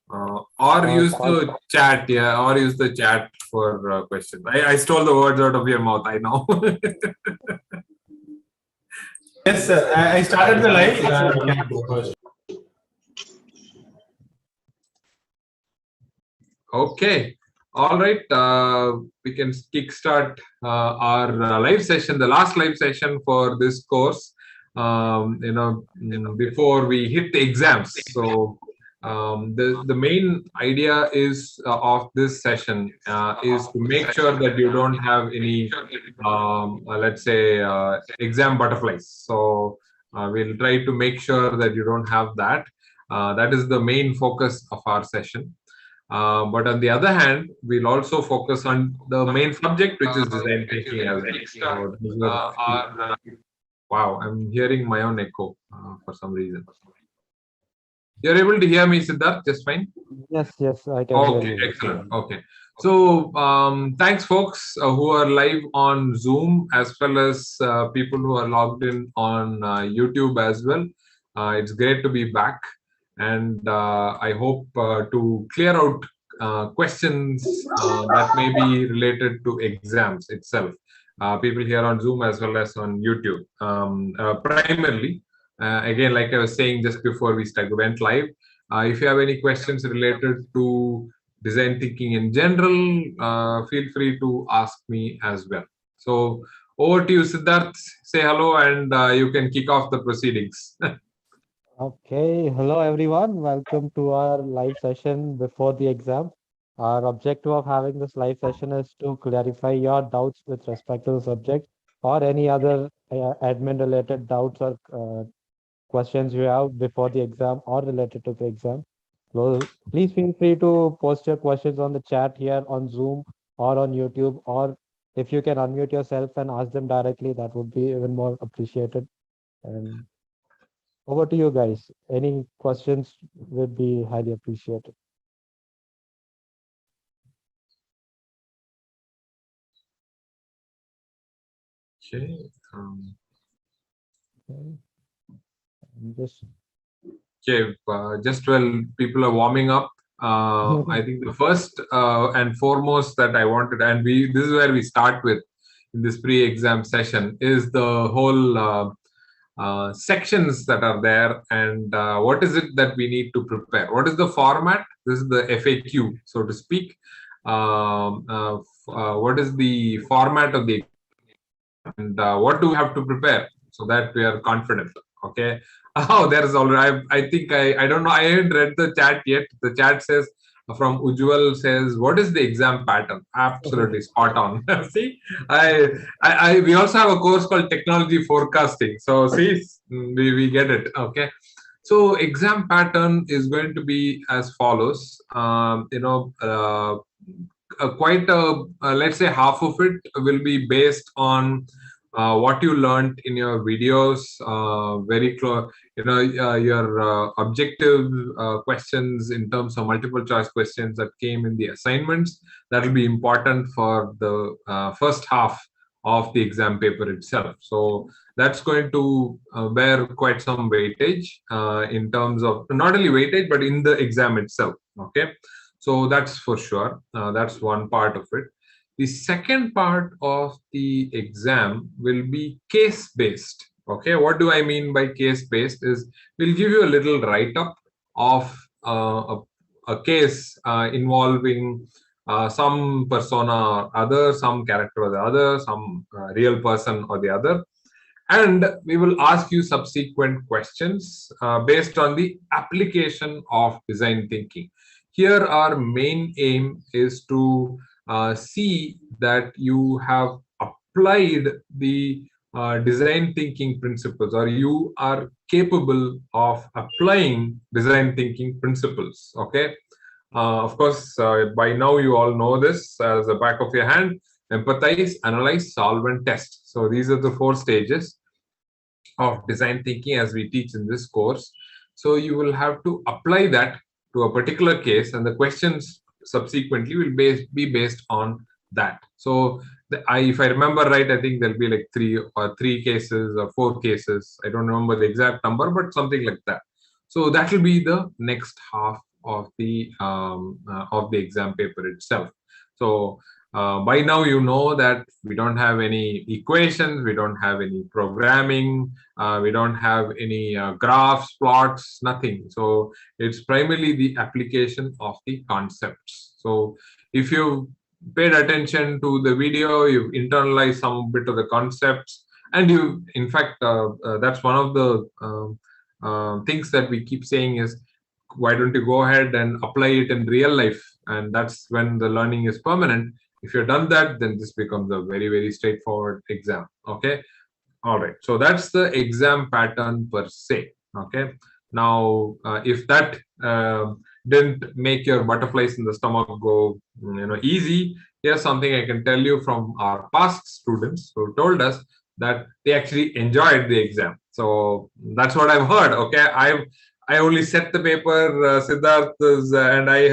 Or use the chat, yeah, or use the chat for questions. I stole the words out of your mouth, I know. Yes, sir. I started the live. You can go first. Okay. All right. We can kickstart our live session, the last live session for this course. Before we hit the exams. So the main idea is of this session is to make sure that you don't have any, let's say, exam butterflies. So we'll try to make sure that you don't have that. That is the main focus of our session. But on the other hand, we'll also focus on the main subject, which is design thinking as well. So wow, I'm hearing my own echo for some reason. You're able to hear me, Siddharth, just fine? Yes, I can hear you. Okay, excellent. Okay. So thanks, folks who are live on Zoom, as well as people who are logged in on YouTube as well. It's great to be back. And I hope to clear out questions that may be related to exams itself. People here on Zoom as well as on YouTube. Primarily, again, like I was saying just before we went live, if you have any questions related to design thinking in general, feel free to ask me as well. So over to you, Siddharth. Say hello, and you can kick off the proceedings. Okay, hello everyone. Welcome to our live session before the exam. Our objective of having this live session is to clarify your doubts with respect to the subject or any other admin related doubts or questions you have before the exam or related to the exam. So please feel free to post your questions on the chat here on Zoom or on YouTube, or if you can unmute yourself and ask them directly, that would be even more appreciated. And over to you guys. Any questions would be highly appreciated. Okay. Just while people are warming up, I think the first and foremost that I wanted, and this is where we start with in this pre-exam session, is the whole sections that are there, and what is it that we need to prepare. What is the format? This is the FAQ, so to speak. What is the format of the, and what do we have to prepare so that we are confident? Okay. Oh, there's already. I think I don't know. I haven't read the chat yet. The chat says from Ujwal says, "What is the exam pattern?" Absolutely spot on. See, we also have a course called technology forecasting. So see, we get it. Okay. So exam pattern is going to be as follows. Quite let's say half of it will be based on what you learned in your videos, very close, your objective questions in terms of multiple choice questions that came in the assignments. That will be important for the first half of the exam paper itself. So that's going to bear quite some weightage in terms of not only weightage, but in the exam itself. Okay. So that's for sure. That's one part of it. The second part of the exam will be case-based. Okay, what do I mean by case-based is we'll give you a little write-up of a case involving some persona or other, some character or the other, some real person or the other. And we will ask you subsequent questions based on the application of design thinking. Here, our main aim is to see that you have applied the design thinking principles, or you are capable of applying design thinking principles. Okay. Of course, by now you all know this as the back of your hand: empathize, analyze, solve, and test. So these are the 4 stages of design thinking as we teach in this course. So you will have to apply that to a particular case, and the questions subsequently will be based on that. So if I remember right, I think there'll be like 3 cases or 4 cases. I don't remember the exact number, but something like that. So that will be the next half of the exam paper itself. So by now you know that we don't have any equations, we don't have any programming, we don't have any graphs, plots, nothing. So it's primarily the application of the concepts. So if you paid attention to the video, you've internalized some bit of the concepts, and you, in fact, that's one of the things that we keep saying is, why don't you go ahead and apply it in real life? And that's when the learning is permanent. If you've done that, then this becomes a very, very straightforward exam. Okay. All right. So that's the exam pattern per se. Okay. Now, if that didn't make your butterflies in the stomach go, easy, here's something I can tell you from our past students who told us that they actually enjoyed the exam. So that's what I've heard. Okay. I only set the paper, Siddharth, and I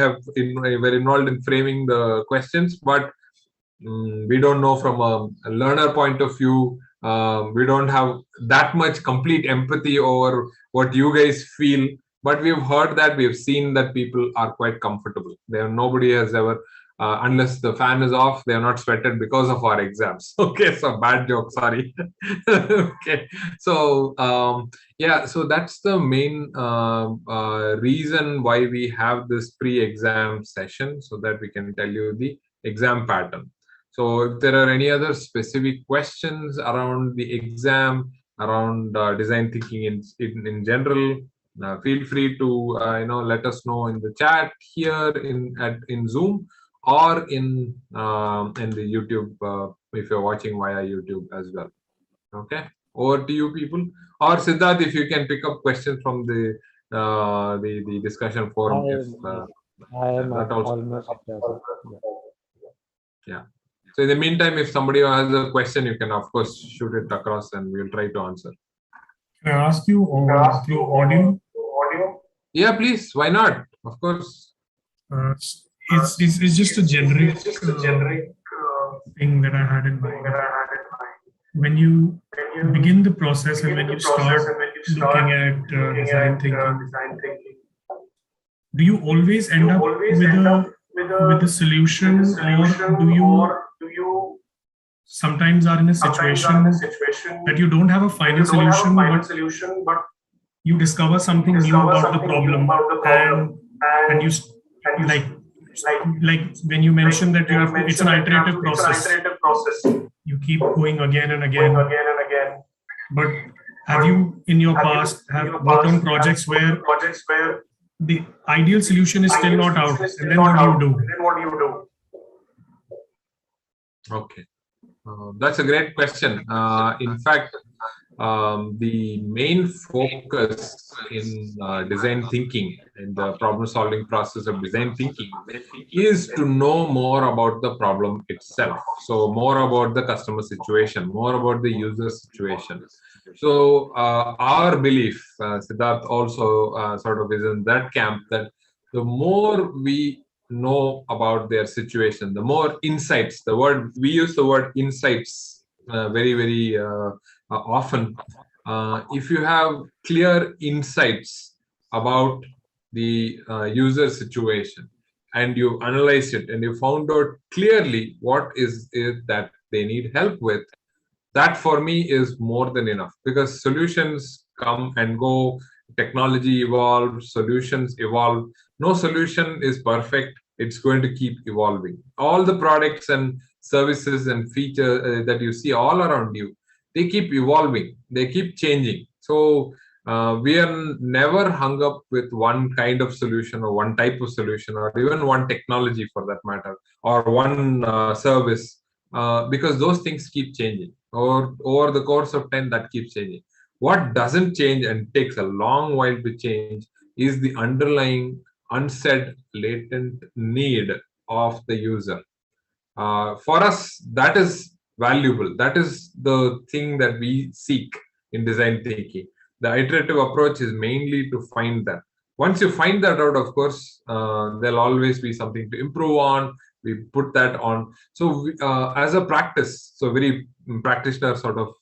were involved in framing the questions, but we don't know from a learner point of view. We don't have that much complete empathy over what you guys feel, but we've heard that, we've seen that people are quite comfortable. Nobody has ever, unless the fan is off, they are not sweated because of our exams. Okay, so bad joke, sorry. Okay, so yeah, so that's the main reason why we have this pre-exam session, so that we can tell you the exam pattern. So if there are any other specific questions around the exam, around design thinking in general, feel free to let us know in the chat here in Zoom, or in the YouTube, if you're watching via YouTube as well. Okay, over to you people. Or Siddharth, if you can pick up questions from the discussion forum. I am That also. almost there. Yeah. So in the meantime, if somebody has a question, you can of course shoot it across, and we'll try to answer. Can I ask you through audio? Yeah, please. Why not? Of course. It's just a generic thing that I had in mind. When you begin the process and when you start looking at design thinking, do you always end up with a solution, or do you sometimes are in a situation that you don't have a final solution, but you discover something new about the problem, and you like when you mentioned that it's an iterative process. You keep going again and again. But have you in your past have worked on projects where the ideal solution is still not out, and then what do you do? Okay, that's a great question. In fact, the main focus in design thinking and the problem solving process of design thinking is to know more about the problem itself. So more about the customer situation, more about the user situation. So our belief, Siddharth also sort of is in that camp, that the more we know about their situation, the more insights, we use the word insights very, very often. If you have clear insights about the user situation, and you analyze it and you found out clearly what is it that they need help with, that for me is more than enough, because solutions come and go, technology evolves, solutions evolve. No solution is perfect. It's going to keep evolving. All the products and services and features that you see all around you, they keep evolving, they keep changing. So we are never hung up with one kind of solution or one type of solution, or even one technology for that matter, or one service, because those things keep changing, or over the course of time that keeps changing. What doesn't change and takes a long while to change is the underlying unsaid latent need of the user. For us, that is valuable. That is the thing that we seek in design thinking. The iterative approach is mainly to find that. Once you find that out, of course, there'll always be something to improve on. We put that on. So as a practice, so very practitioner sort of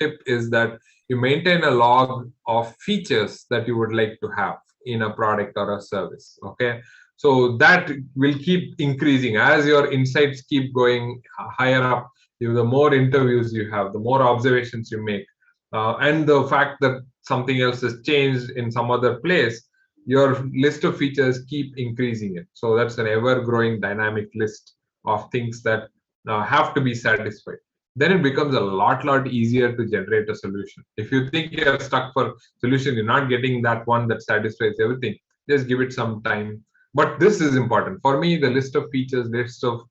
tip is that you maintain a log of features that you would like to have. in a product or a service. Okay, so that will keep increasing as your insights keep going higher up. The more interviews you have, the more observations you make, and the fact that something else has changed in some other place, your list of features keep increasing it. So that's an ever growing dynamic list of things that have to be satisfied. Then it becomes a lot easier to generate a solution. If you think you're stuck for solution, you're not getting that one that satisfies everything, just give it some time. But this is important for me. The list of features, list of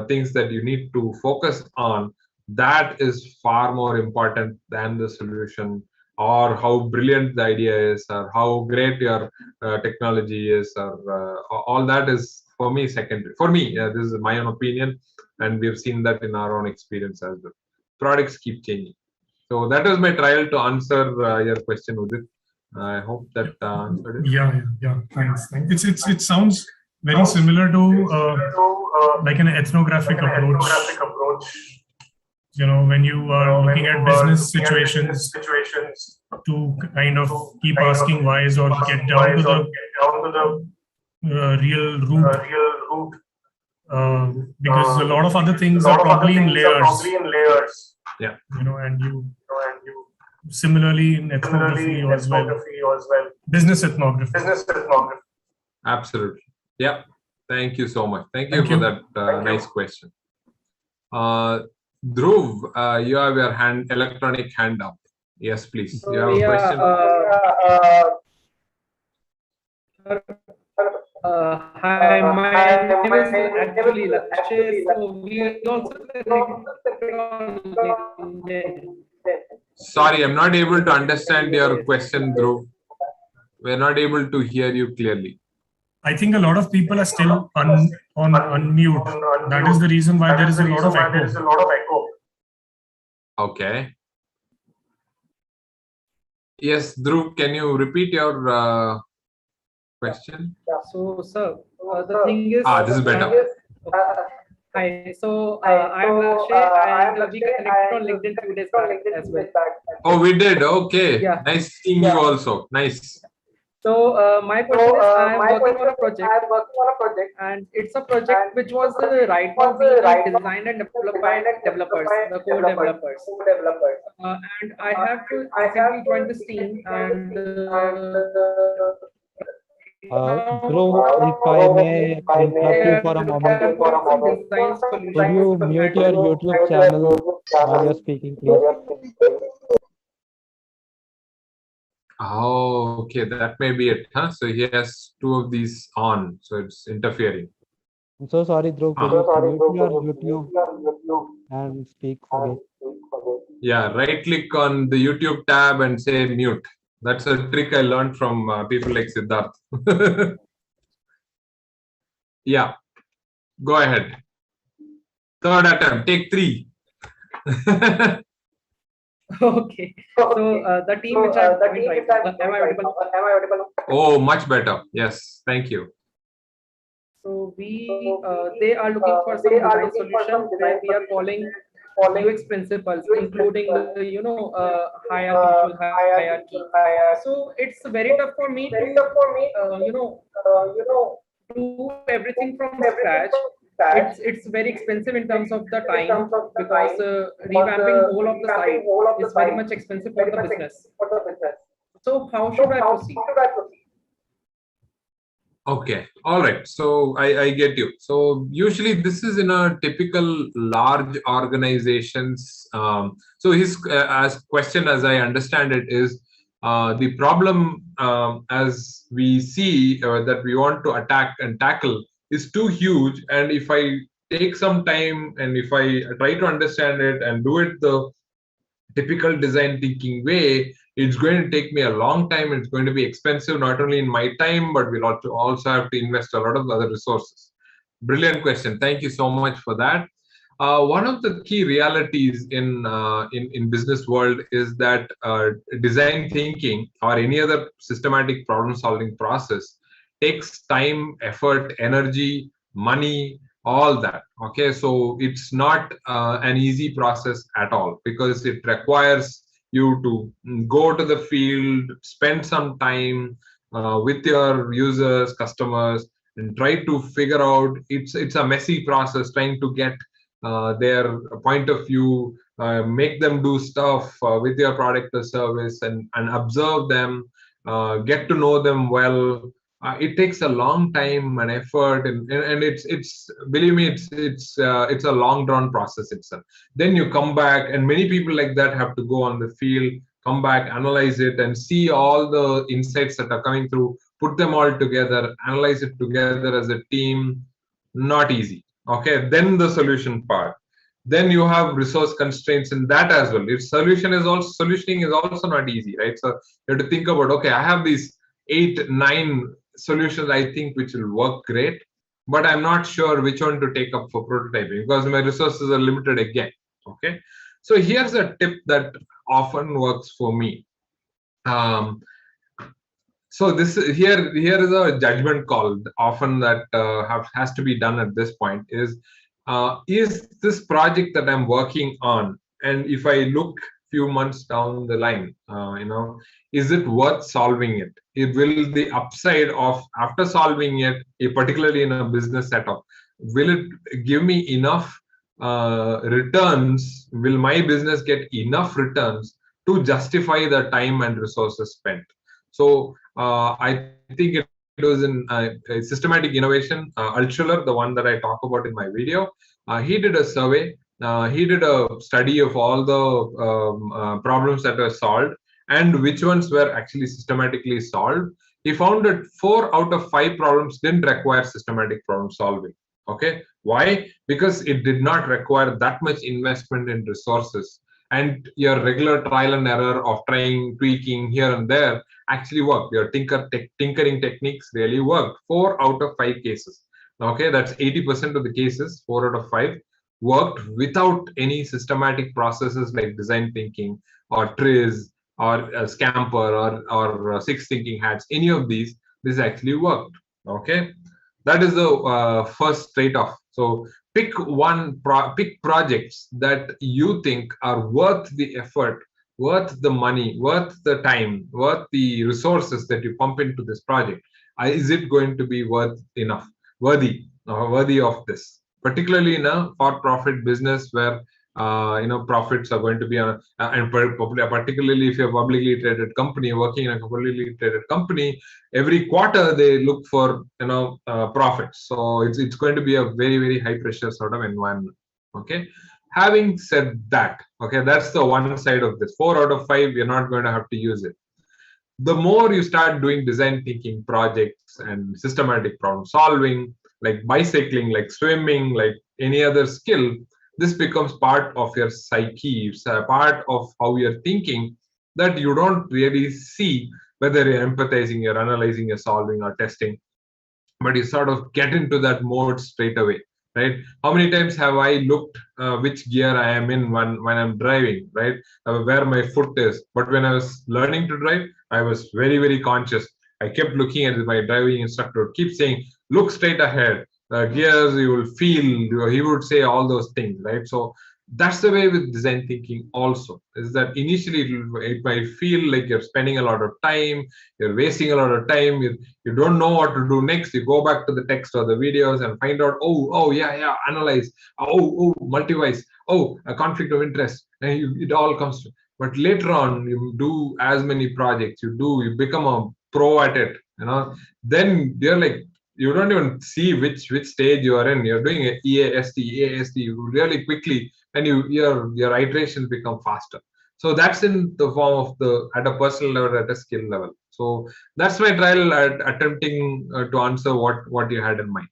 things that you need to focus on, that is far more important than the solution, or how brilliant the idea is, or how great your technology is, or all that is for me secondary. For me, this is my own opinion, and we've seen that in our own experience as well. Products keep changing. So that was my trial to answer your question, Udit. I hope that answered it. Yeah. Thanks. It sounds very similar to like an ethnographic approach. When you are looking at business situations, to kind of keep asking whys or get down to the real root. Because a lot of other things are probably in layers. Yeah. And you similarly in ethnography as well. Business ethnography. Absolutely. Yeah. Thank you so much. Thank you for that nice question. Dhruv, you have your electronic hand up. Yes, please. You have a question. Hi, my name is actually Lakshay. So we also Sorry, I'm not able to understand your question, Dhruv. We're not able to hear you clearly. I think a lot of people are still on unmute. That is the reason why there is a lot of echo. Okay. Yes, Dhruv, can you repeat your question? So, sir, the thing is... this is better. Hi, so I'm Lakshay, and we connected on LinkedIn 2 days back as well. Oh, we did. Okay. Yeah. Nice seeing you also. Nice. So my question is, I am working on a project, and it's a project which was right now being designed and developed by developers, the core developers. And I have to recently join this team, and Dhruv, if I may interrupt you for a moment, could you mute your YouTube channel while you're speaking, please? Oh, okay. That may be it, huh? So he has two of these on, so it's interfering. I'm so sorry, Dhruv. Could you mute your YouTube and speak again? Yeah, right click on the YouTube tab and say mute. That's a trick I learned from people like Siddharth. Yeah, go ahead. Third attempt, take 3. okay. So the team which I'm joined right now, am I audible? Oh, much better. Yes, thank you. So they are looking for some design solution where we are following UX principles, including the hierarchy. So it's very tough for me to do everything from scratch. It's very expensive in terms of the time, because revamping whole of the site is very much expensive for the business. So how should I proceed? Okay, all right. So I get you. So usually this is in a typical large organizations. So his as question, as I understand it, is the problem as we see that we want to attack and tackle is too huge. And if I take some time and if I try to understand it and do it the typical design thinking way, it's going to take me a long time. It's going to be expensive, not only in my time, but we'll also have to invest a lot of other resources. Brilliant question. Thank you so much for that. One of the key realities in business world is that design thinking or any other systematic problem solving process takes time, effort, energy, money, all that. Okay, so it's not an easy process at all, because it requires you to go to the field, spend some time, with your users, customers, and try to figure out. It's a messy process trying to get their point of view, make them do stuff with your product or service, and observe them, get to know them well. It takes a long time and effort, and it's believe me, it's a long drawn process itself. Then you come back, and many people like that have to go on the field, come back, analyze it, and see all the insights that are coming through, put them all together, analyze it together as a team. Not easy. Okay, then the solution part. Then you have resource constraints in that as well. If solutioning is also not easy, right? So you have to think about, okay, I have these 8 9 solutions I think which will work great, but I'm not sure which one to take up for prototyping because my resources are limited again. Okay, so here's a tip that often works for me. um, so this here is a judgment call often that has to be done at this point. Is this project that I'm working on, and if I look few months down the line, is it worth solving it? Will the upside of after solving it, particularly in a business setup, will it give me enough returns? Will my business get enough returns to justify the time and resources spent? So I think it was in systematic innovation, Altshuler, the one that I talk about in my video. He did a survey. He did a study of all the problems that were solved and which ones were actually systematically solved. He found that 4 out of 5 problems didn't require systematic problem solving. Okay, why? Because it did not require that much investment in resources, and your regular trial and error of trying, tweaking here and there actually worked. Your tinkering techniques really worked. 4 out of 5 cases. Okay, that's 80% of the cases. 4 out of 5 worked without any systematic processes like design thinking or Triz or Scamper or Six Thinking Hats. Any of these, this actually worked. Okay, that is the first trade-off. So pick projects that you think are worth the effort, worth the money, worth the time, worth the resources that you pump into this project. Is it going to be worthy of this? Particularly in a for-profit business where profits are going to be on, and particularly if you're a publicly traded company, working in a publicly traded company, every quarter they look for profits. So it's going to be a very very high pressure sort of environment. Okay, having said that, okay, that's the one side of this. 4 out of 5, you're not going to have to use it. The more you start doing design thinking projects and systematic problem solving, like bicycling, like swimming, like any other skill, this becomes part of your psyche. It's a part of how you're thinking that you don't really see whether you're empathizing, you're analyzing, you're solving, or testing, but you sort of get into that mode straight away, right? How many times have I looked which gear I am in when I'm driving, right? Where my foot is. But when I was learning to drive, I was very very conscious. I kept looking at my driving instructor, keep saying, look straight ahead, gears you will feel. He would say all those things, right? So that's the way with design thinking also, is that initially it might feel like you're spending a lot of time, you're wasting a lot of time, you don't know what to do next. You go back to the text or the videos and find out, oh yeah, analyze, multiwise, a conflict of interest, and it all comes to. But later on, you do as many projects, you become a pro at it, then you're like, you don't even see which stage you are in. You're doing a EAST really quickly, and your iterations become faster. So that's in the form of at a personal level, at a skill level. So that's my trial at attempting to answer what you had in mind.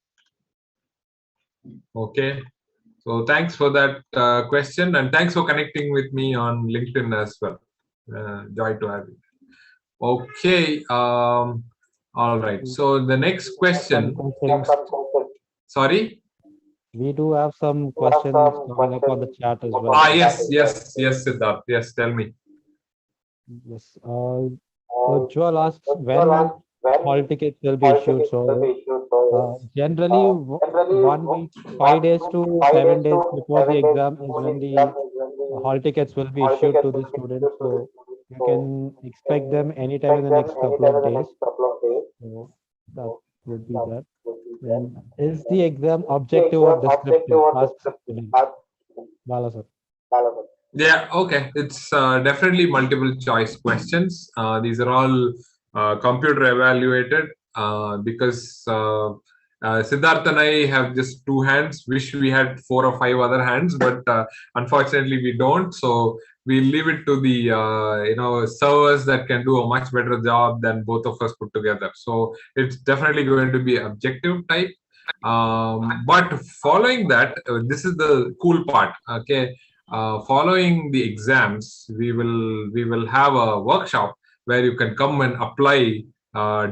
Okay, so thanks for that question, and thanks for connecting with me on LinkedIn as well. Joy to have you. Okay, all right, so the next question. Sorry, we do have some questions coming up on the chat as well. Yes, Siddharth. Yes, tell me. Yes. Joel asks when hall tickets will be issued. So generally 1 week, 5 days to 7 days before the exam is when the hall tickets will be issued to the students. So you can expect them anytime in the next couple of days. So that would be that. Then is the exam objective or descriptive? Asks Bala sir. Yeah, okay. It's definitely multiple choice questions. These are all computer evaluated because Siddharth and I have just two hands. Wish we had four or five other hands, but unfortunately we don't. So we leave it to the servers that can do a much better job than both of us put together. So it's definitely going to be objective type. But following that, this is the cool part. Okay, following the exams, we will have a workshop where you can come and apply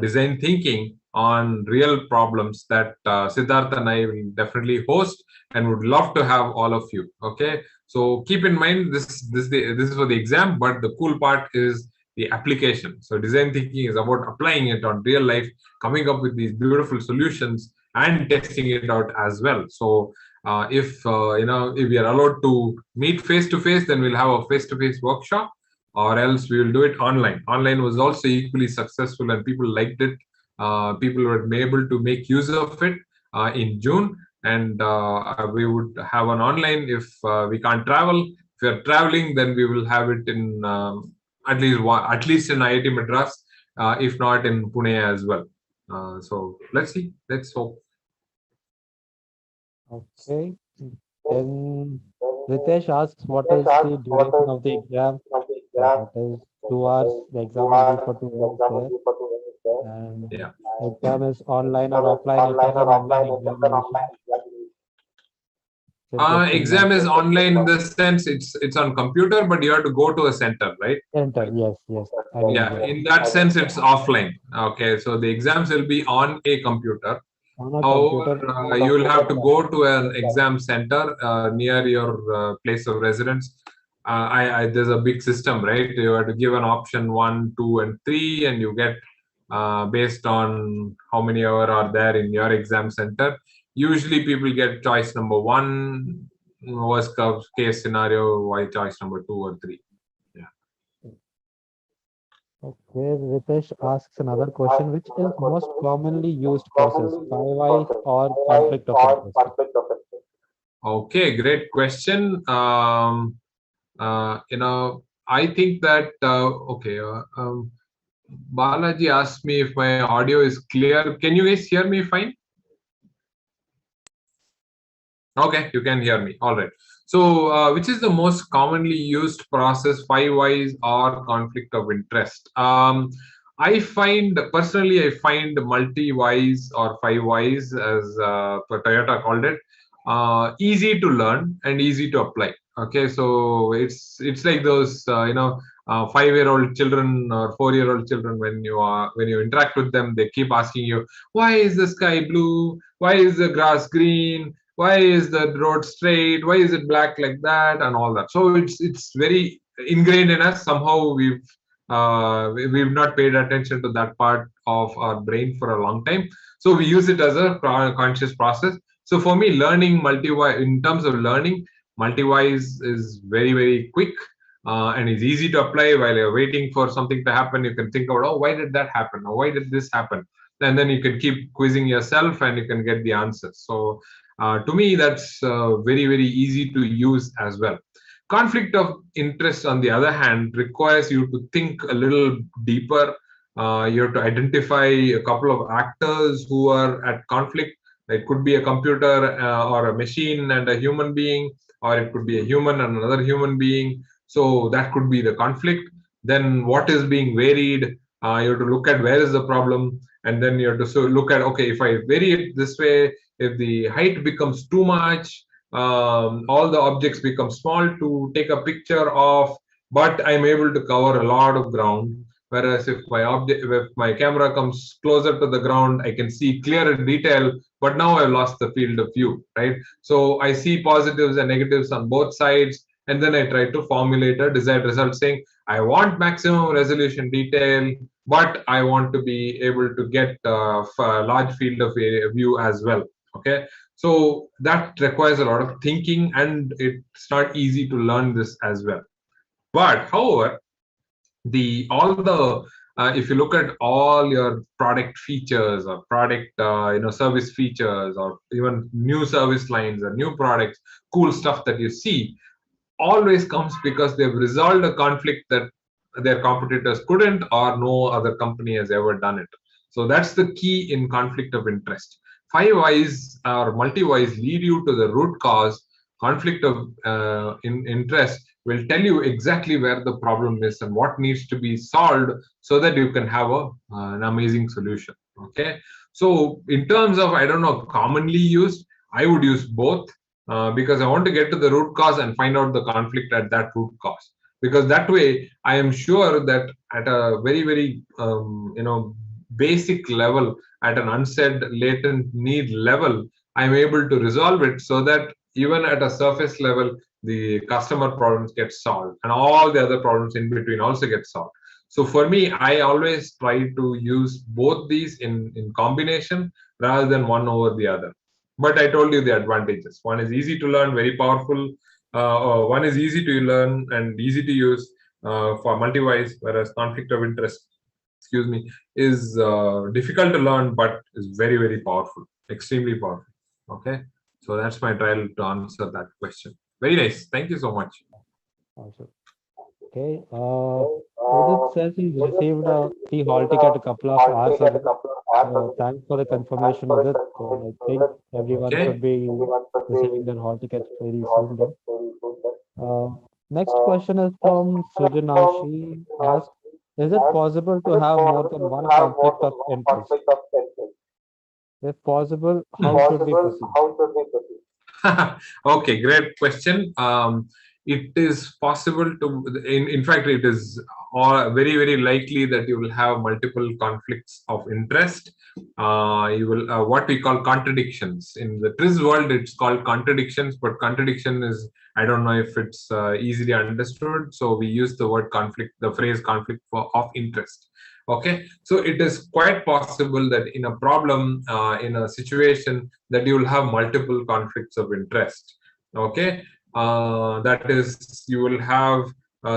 design thinking on real problems that Siddharth and I will definitely host and would love to have all of you. Okay, so keep in mind this is for the exam, but the cool part is the application. So design thinking is about applying it on real life, coming up with these beautiful solutions and testing it out as well. So if we are allowed to meet face to face, then we'll have a face to face workshop, or else we will do it online. Online was also equally successful and people liked it. People were able to make use of it in June, and we would have an online if we can't travel. If we are traveling, then we will have it in at least in IIT Madras, if not in Pune as well. So let's see. Let's hope. Okay. Then Ritesh asks, what is the duration of the exam? That is 2 hours. The exam will be for 2 hours there. And Yeah. exam is online or offline. It is an online examination. Since it's in Exam is online in the sense it's on computer, but you have to go to a center, right? center. Yes, yes. I mean, Yeah, in that sense, it's offline. Okay, so the exams will be on a computer. on a However, computer. you will have to go to an exam center near your place of residence. There's a big system, right? You have to give an option 1, 2, and 3, and you get based on how many hours are there in your exam center. Usually, people get choice number 1. Worst case scenario, why choice number 2 or 3? Okay, Ritesh asks another question, which is most commonly used process, Multiwise or conflict of interest? Okay, great question. I think that Balaji asked me if my audio is clear. Can you guys hear me fine? Okay, you can hear me. All right. So, which is the most commonly used process, 5 whys or conflict of interest? I find personally, I find multi-whys or 5 whys, as Toyota called it, easy to learn and easy to apply. Okay, so it's like those 5-year-old children or 4-year-old children. When you interact with them, they keep asking you, why is the sky blue? Why is the grass green? Why is the road straight? Why is it black like that? And all that. So it's very ingrained in us. Somehow we've not paid attention to that part of our brain for a long time. So we use it as a conscious process. So for me, learning in terms of learning, multi-whys is very, very quick and it's easy to apply. While you're waiting for something to happen, you can think about, oh, why did that happen? Or why did this happen? And then you can keep quizzing yourself and you can get the answers. So to me, that's very, very easy to use as well. Conflict of interest, on the other hand, requires you to think a little deeper. You have to identify a couple of actors who are at conflict. It could be a computer or a machine and a human being, or it could be a human and another human being. So that could be the conflict. Then what is being varied? You have to look at where is the problem, and then you have to look at, okay, if I vary it this way, if the height becomes too much, all the objects become small to take a picture of, but I'm able to cover a lot of ground. Whereas if my camera comes closer to the ground, I can see clearer detail, but now I've lost the field of view, right? So I see positives and negatives on both sides, and then I try to formulate a desired result saying, I want maximum resolution detail, but I want to be able to get a large field of view as well. Okay, so that requires a lot of thinking, and it's not easy to learn this as well. But however, all the if you look at all your product features or product service features, or even new service lines or new products, cool stuff that you see, always comes because they've resolved a conflict that their competitors couldn't, or no other company has ever done it. So that's the key in conflict of interest. 5 whys or multi-whys lead you to the root cause. Conflict of interest will tell you exactly where the problem is and what needs to be solved so that you can have an amazing solution. Okay, so in terms of, I don't know, commonly used, I would use both, because I want to get to the root cause and find out the conflict at that root cause. Because that way, I am sure that at a very, very basic level, at an unsaid latent need level, I am able to resolve it so that even at a surface level, the customer problems get solved and all the other problems in between also get solved. So for me, I always try to use both these in combination rather than one over the other. But I told you the advantages. One is easy to learn, very powerful. One is easy to learn and easy to use for multi-whys, whereas conflict of interest, excuse me, is difficult to learn, but is very, very powerful, extremely powerful. Okay, so that's my trial to answer that question. Very nice. Thank you so much. Awesome. Okay. Udit says he's received a free hall ticket a couple of hours ago. Thanks for the confirmation, Udit. So I think everyone Okay. should be receiving their hall tickets very soon then. Next question is from Sujana. She asks, is it possible to have more than one conflict of interest? If possible, how should we proceed? Okay, great question. It is possible to, in fact, it is very, very likely that you will have multiple conflicts of interest. You will, what we call contradictions. In the TRIZ world, it's called contradictions, but contradiction is, I don't know if it's easily understood. So we use the word conflict, the phrase conflict of interest. Okay, so it is quite possible that in a problem, in a situation, that you will have multiple conflicts of interest. Okay, that is, you will have,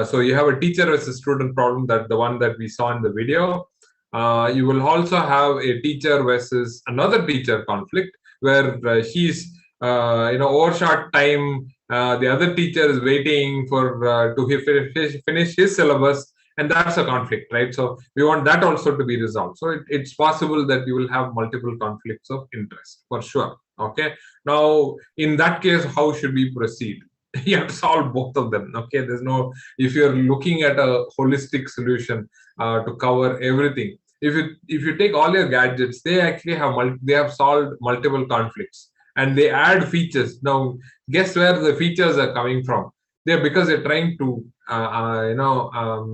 so you have a teacher versus student problem, that the one that we saw in the video. You will also have a teacher versus another teacher conflict, where he's overshot time. The other teacher is waiting for to finish his syllabus, and that's a conflict, right? So we want that also to be resolved. So it's possible that you will have multiple conflicts of interest for sure. Okay, now in that case, how should we proceed? You have to solve both of them. Okay, there's no, if you're looking at a holistic solution to cover everything, if you take all your gadgets, they actually have they have solved multiple conflicts, and they add features. Now guess where the features are coming from? They're because they're trying to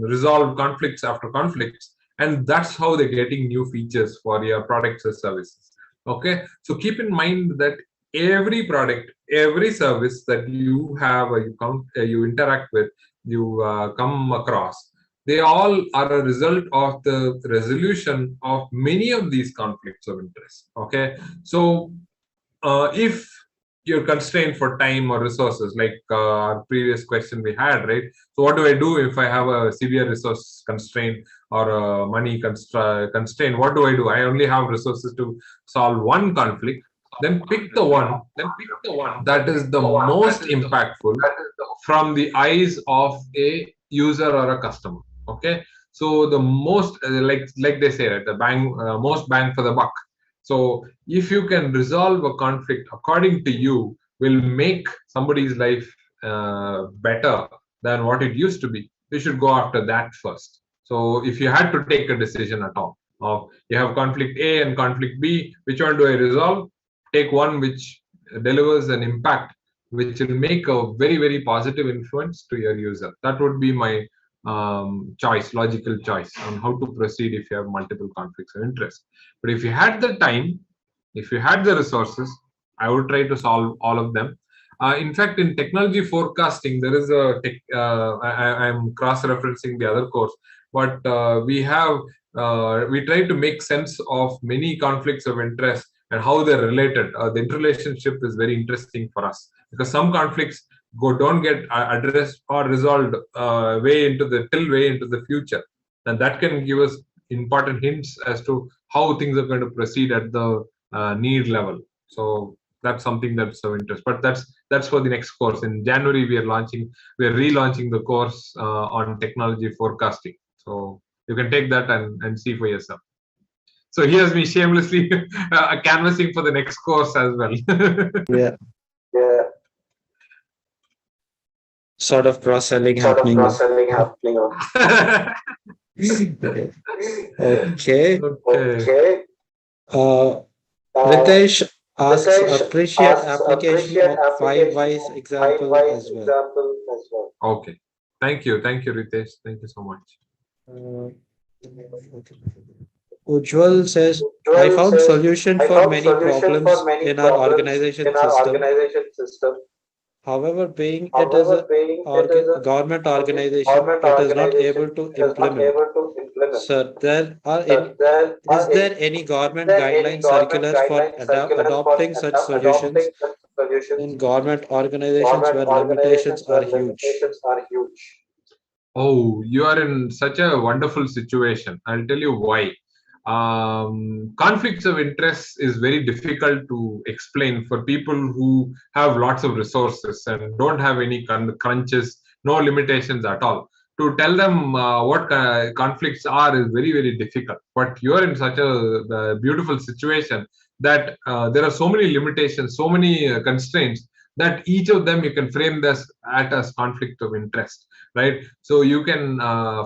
resolve conflicts after conflicts, and that's how they're getting new features for your products or services. Okay, so keep in mind that every product, every service that you have or you interact with, you come across, they all are a result of the resolution of many of these conflicts of interest. Okay, so if you're constrained for time or resources, like our previous question we had, right? So what do I do if I have a severe resource constraint or a money constraint? What do I do? I only have resources to solve one conflict. Then pick the one that is the most impactful from the eyes of a user or a customer. Okay, so the most like they say, right, the most bang for the buck. So if you can resolve a conflict according to you, will make somebody's life better than what it used to be, you should go after that first. So if you had to take a decision at all, you have conflict A and conflict B, which one do I resolve? Take one which delivers an impact, which will make a very, very positive influence to your user. That would be my logical choice on how to proceed if you have multiple conflicts of interest. But if you had the time, if you had the resources, I would try to solve all of them. In fact, in technology forecasting, there is a I'm cross-referencing the other course, but we try to make sense of many conflicts of interest and how they're related. The interrelationship is very interesting for us, because some conflicts don't get addressed or resolved way into the future, and that can give us important hints as to how things are going to proceed at the need level. So that's something that's of interest. But that's for the next course. In January, we are relaunching the course on technology forecasting. So you can take that and see for yourself. So here's me shamelessly canvassing for the next course as well. Yeah. Yeah. Sort of cross-selling Sort of happening. cross-selling happening. Okay. Okay. Okay. Ritesh asks Ritesh appreciate asks application appreciate of application 5 whys of example 5 whys as well. example as well. Okay. Thank you, Ritesh. Thank you so much. Ujjwal says, I Joel found says, solution I for found many solution for problems many in our problems organization in our system. organization system. However, being it is However, a being it is a government organization, government it is not organization, able to it is not implement. able to implement. Sir, So there is are there any government there any guidelines government circulars for guidelines circulars for adopting such solutions adopting such solutions in government organizations government where limitations organizations are where huge? limitations are huge? Oh, you are in such a wonderful situation. I'll tell you why. Conflicts of interest is very difficult to explain for people who have lots of resources and don't have any crunches, no limitations at all. To tell them what conflicts are is very, very difficult. But you're in such a beautiful situation that there are so many limitations, so many constraints that each of them you can frame this at as conflict of interest, right? So you can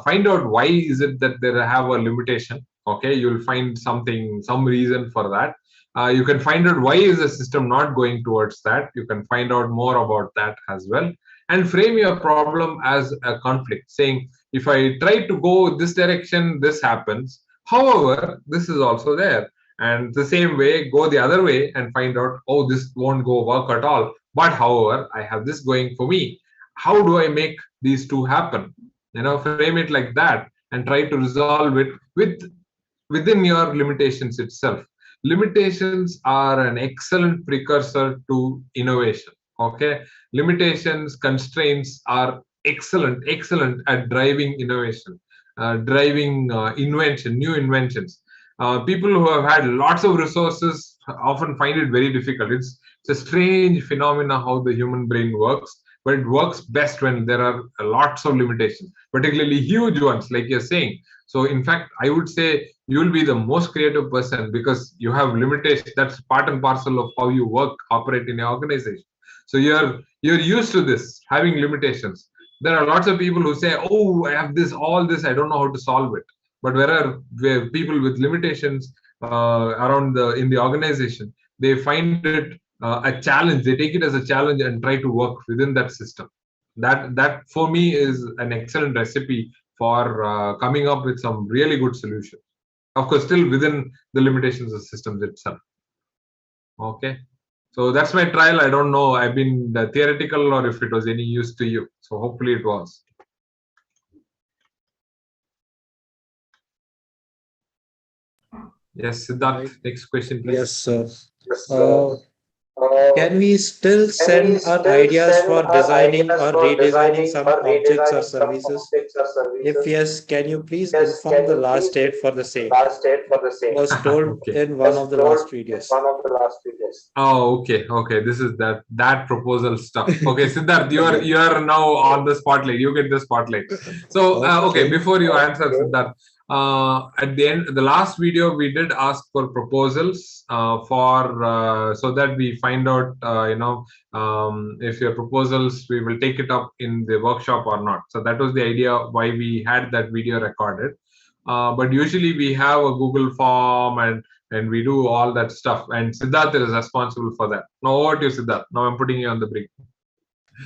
find out why is it that they have a limitation. Okay, you'll find some reason for that. You can find out why is the system not going towards that. You can find out more about that as well, and frame your problem as a conflict, saying if I try to go this direction, this happens, however this is also there, and the same way go the other way and find out, oh, this won't go work at all, but however I have this going for me. How do I make these two happen? Frame it like that and try to resolve it within your limitations itself. Limitations are an excellent precursor to innovation. Okay, limitations, constraints are excellent at driving innovation, driving invention, new inventions. People who have had lots of resources often find it very difficult. It's a strange phenomena how the human brain works, but it works best when there are lots of limitations, particularly huge ones, like you're saying. So, in fact, I would say you will be the most creative person because you have limitations. That's part and parcel of how you work, operate in your organization. So you're used to this, having limitations. There are lots of people who say, "Oh, I have this, all this. I don't know how to solve it." But where people with limitations around in the organization, they find it a challenge. They take it as a challenge and try to work within that system. That for me is an excellent recipe for coming up with some really good solutions. Of course, still within the limitations of systems itself. Okay, so that's my trial. I don't know. I've been theoretical or if it was any use to you. So hopefully it was. Yes, Siddharth. Right. Next question, please. Yes, sir. Yes, Can we still can we send our still ideas send for our designing ideas or for redesigning designing some or objects or redesigning some services? objects or If services? yes, can you please Yes, inform can the you last please date for inform the the same? last date for the same? Was told Okay. in one Was of the told last in videos. one of the last videos. Oh, okay. This is that proposal stuff. Okay, Siddharth, you are now on the spotlight. You get the spotlight. So, okay, Okay. before you answer, Okay. Siddharth, at the end, the last video we did ask for proposals so that we find out, if your proposals we will take it up in the workshop or not. So that was the idea why we had that video recorded. But usually we have a Google form and we do all that stuff. And Siddharth is responsible for that. Now over to you, Siddharth. Now I'm putting you on the brink.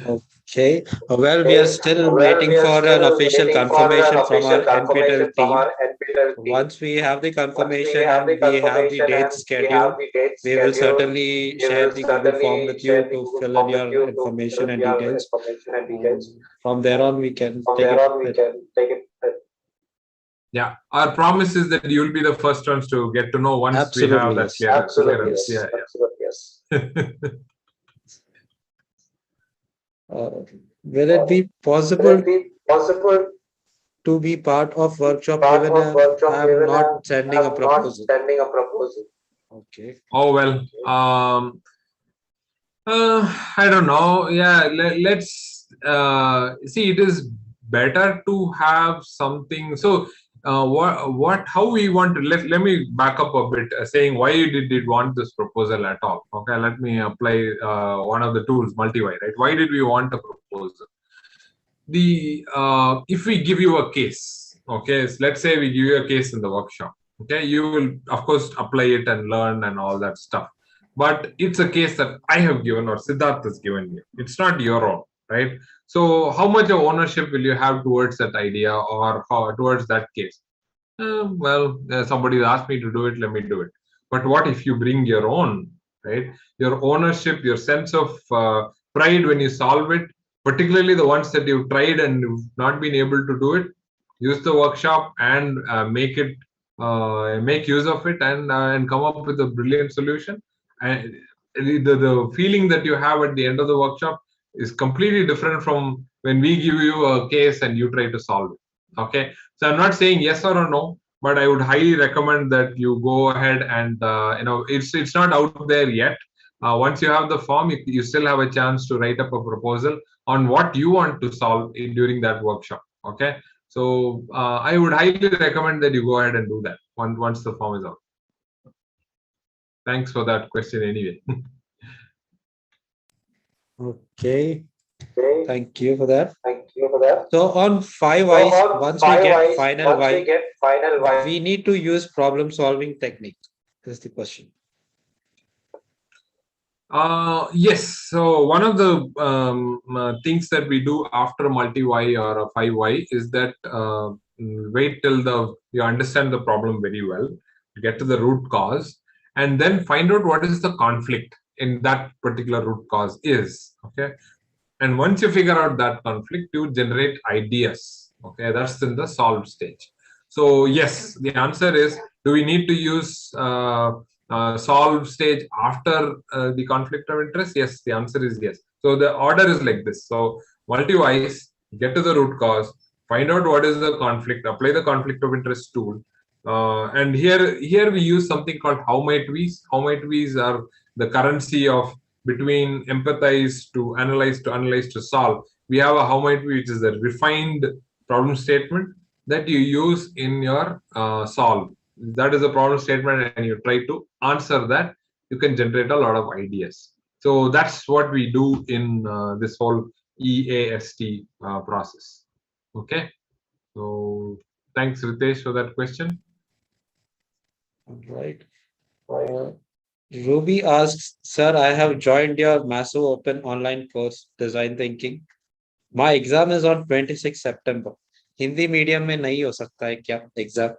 Okay. Well, we are still Well, waiting we are for an still official waiting for an confirmation from official our NPTEL confirmation from team. our NPTEL team. Once we have the Once we confirmation have the and we have the confirmation date and we have scheduled, the date we will scheduled, certainly we share will the Google form certainly with you share the to Google fill in form with your you to fill information in and your details. information and details. From there on, we can From take there it. on, we can take it. Yeah, our promise is that you'll be the first ones to get to know once we have Absolutely, that yes. clear. Absolutely, Yes. yes. Absolutely, yes. Will it be Will possible it be possible to to be part of workshop even if I'm not sending a proposal. Okay. Oh well. I don't know. Yeah, let's see. It is better to have something. So, how we want to let me back up a bit, saying why did it want this proposal at all? Okay, let me apply one of the tools, Multiwise. Right? Why did we want a proposal? If we give you a case, okay, so let's say we give you a case in the workshop. Okay, you will of course apply it and learn and all that stuff, but it's a case that I have given or Siddharth has given you. It's not your own, right? So how much of ownership will you have towards that idea or towards that case? Somebody asked me to do it, let me do it. But what if you bring your own, right? Your ownership, your sense of pride when you solve it, particularly the ones that you've tried and you've not been able to do it. Use the workshop and make use of it and come up with a brilliant solution. And the feeling that you have at the end of the workshop is completely different from when we give you a case and you try to solve it. Okay, so I'm not saying yes or a no, but I would highly recommend that you go ahead and it's not out there yet. Once you have the form, you still have a chance to write up a proposal on what you want to solve during that workshop. Okay, so I would highly recommend that you go ahead and do that once the form is out. Thanks for that question anyway. Okay. Thank you for that. So on 5 whys, once we get final why, we need to use problem solving technique. This is the question. Yes. So one of the things that we do after multi-why or a 5 why is that wait till you understand the problem very well, get to the root cause, and then find out what is the conflict in that particular root cause is. Okay, and once you figure out that conflict, you generate ideas. Okay, that's in the solved stage. So yes, the answer is: do we need to use solve stage after the conflict of interest? Yes, the answer is yes. So the order is like this. So multi-wise, get to the root cause, find out what is the conflict, apply the conflict of interest tool. And here we use something called how might we's. How might we's are the currency of between empathize to analyze to solve. We have a how might we, which is a refined problem statement that you use in your solve. That is a problem statement and you try to answer that, you can generate a lot of ideas. So that's what we do in this whole EAST process. Okay, so thanks Ritesh for that question. All right. Ruby asks, sir, I have joined your massive open online course, Design Thinking. My exam is on 26 September. Hindi medium में नहीं हो सकता है क्या exam?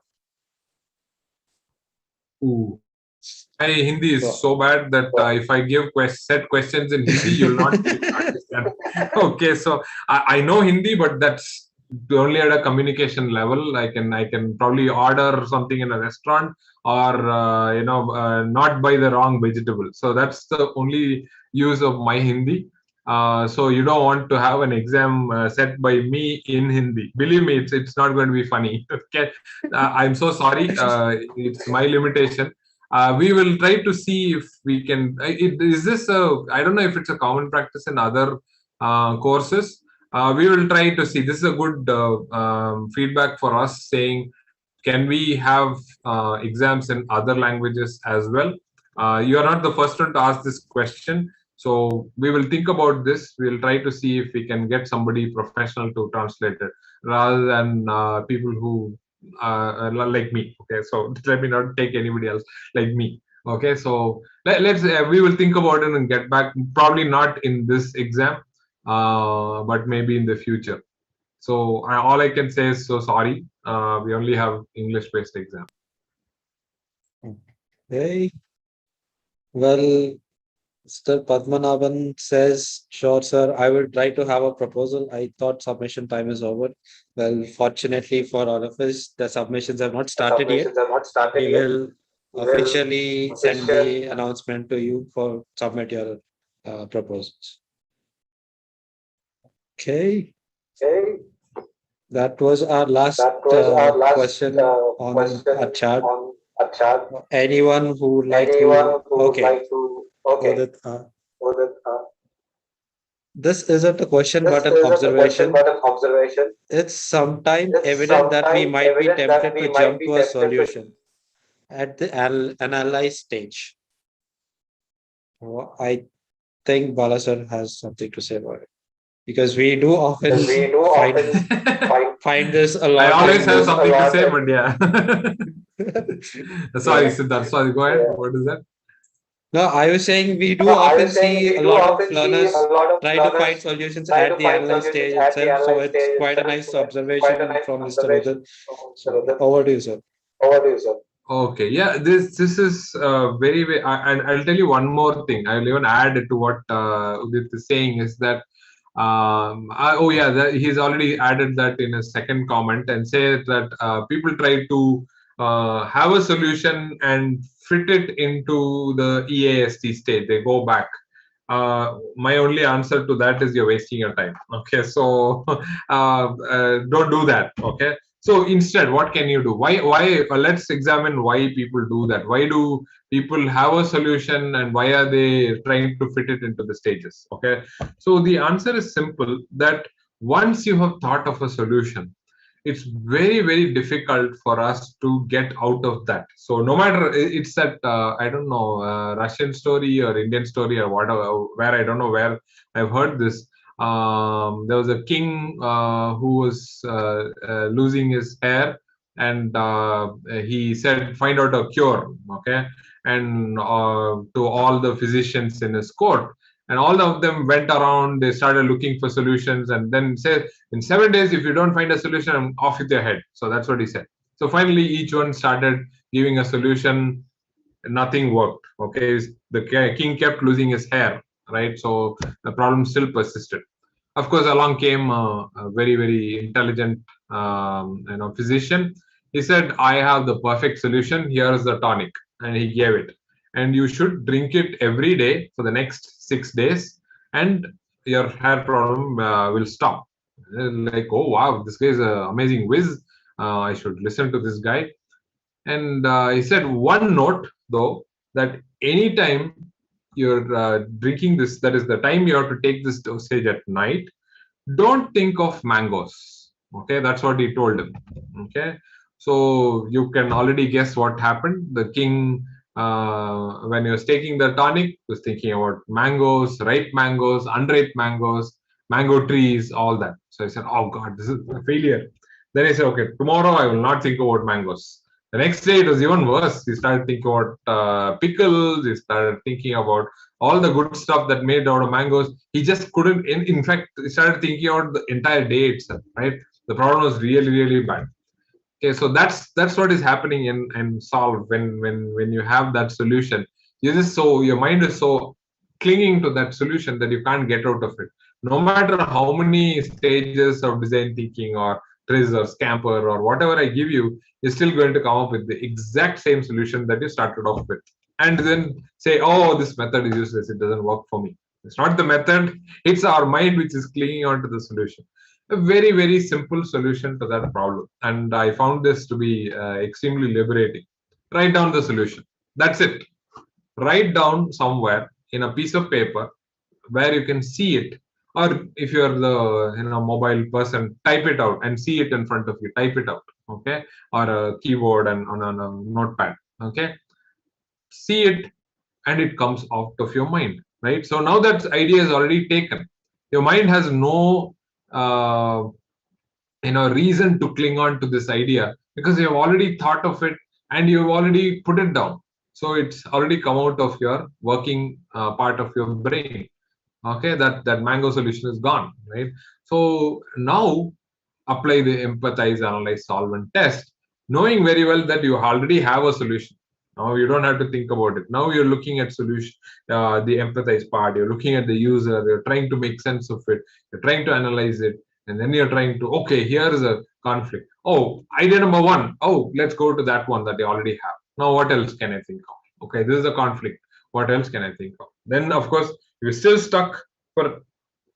Ooh. My Hindi is so bad that if I give set questions in Hindi, you'll not understand. Okay, so I know Hindi, but that's only at a communication level. I can probably order something in a restaurant or not buy the wrong vegetable. So that's the only use of my Hindi. So you don't want to have an exam set by me in Hindi. Believe me, it's not going to be funny. Okay, I'm so sorry. It's my limitation. We will try to see if we can. Is this I don't know if it's a common practice in other courses. We will try to see. This is a good feedback for us, saying, can we have exams in other languages as well? You are not the first one to ask this question. So we will think about this. We'll try to see if we can get somebody professional to translate it rather than people who like me. Okay, so let me not take anybody else like me. Okay, so let's we will think about it and get back. Probably not in this exam, but maybe in the future. So all I can say is so sorry. We only have English-based exam. Okay. Well, Mr. Padmanabhan says, sure, sir, I will try to have a proposal. I thought submission time is over. Well, fortunately for all of us, the submissions have not started yet. We will officially send the announcement to you for submit your proposals. Okay. That was our last That was our last question on question our chat. on a chat. Anyone who would like Anyone to? who would Okay, like to? Okay, Udit, Udit, this isn't a question this but an isn't a question observation. but an observation. It's sometimes It's evident that we sometimes might be evident that tempted we to might jump be to a tempted to. solution at the analyze stage. I think Balasar has something to say about it because we do often Because we do find often find find this a I lot always in have this a something to lot. say, but yeah. Sorry, yeah. Siddharth. Sorry, go ahead. Yeah. What is that? No, I was saying we do No, I often was saying see we a do lot of often see a learners lot of try to find learners solutions try at to the find analyze solutions stage at the itself. So analyze it's stage quite a itself. nice So it's quite a observation nice from Mr. observation Udit. from Mr. So Udit. over to you, sir. Over to you, sir. Okay, yeah, this is very, very, and I'll tell you one more thing. I'll even add to what Udit is saying is that oh yeah, he's already added that in a second comment and say that people try to have a solution and fit it into the EAST state. They go back. My only answer to that is you're wasting your time. Okay, so don't do that. Okay, so instead, what can you do? Why? Let's examine why people do that. Why do people have a solution and why are they trying to fit it into the stages? Okay, so the answer is simple. That once you have thought of a solution, it's very, very difficult for us to get out of that. So no matter it's that I don't know Russian story or Indian story or whatever, where I don't know where I've heard this. There was a king who was losing his hair, and he said, "Find out a cure." Okay, and to all the physicians in his court, and all of them went around. They started looking for solutions, and then said, "In 7 days, if you don't find a solution, I'm off with your head." So that's what he said. So finally, each one started giving a solution. Nothing worked. Okay, the king kept losing his hair, right? So the problem still persisted. Of course, along came a very, very intelligent, physician. He said, "I have the perfect solution. Here's the tonic," and he gave it. And you should drink it every day for the next 6 days, and your hair problem will stop. Like, oh wow, this guy is an amazing whiz. I should listen to this guy. And he said one note though, that anytime you're drinking this, that is the time you have to take this dosage at night, don't think of mangoes. Okay, that's what he told him. Okay, so you can already guess what happened. The king, when he was taking the tonic, was thinking about mangoes, ripe mangoes, unripe mangoes, mango trees, all that. So he said, "Oh God, this is a failure." Then he said, "Okay, tomorrow I will not think about mangoes." The next day it was even worse. He started thinking about pickles. He started thinking about all the good stuff that made out of mangoes. He just couldn't. In fact, he started thinking about the entire day itself. Right, the problem was really, really bad. Okay, so that's what is happening in solve when you have that solution. You just so your mind is so clinging to that solution that you can't get out of it. No matter how many stages of design thinking or triz or scamper or whatever I give you, you're still going to come up with the exact same solution that you started off with, and then say, "Oh, this method is useless. It doesn't work for me." It's not the method; it's our mind which is clinging on to the solution. A very, very simple solution to that problem, and I found this to be extremely liberating. Write down the solution. That's it. Write down somewhere in a piece of paper where you can see it, or if you're the mobile person, type it out and see it in front of you. Type it out. Okay, or a keyboard and on a notepad. Okay, see it, and it comes out of your mind, right? So now that idea is already taken, your mind has no uh, reason to cling on to this idea, because you have already thought of it and you've already put it down. So it's already come out of your working part of your brain. Okay, that mango solution is gone, right? So now apply the empathize, analyze, solve, and test, knowing very well that you already have a solution. Now you don't have to think about it. Now you're looking at solution, the empathize part. You're looking at the user. You're trying to make sense of it. You're trying to analyze it, and then you're trying to, okay, here is a conflict. Oh, idea number one. Oh, let's go to that one that you already have. Now what else can I think of? Okay, this is a conflict. What else can I think of? Then of course you're still stuck for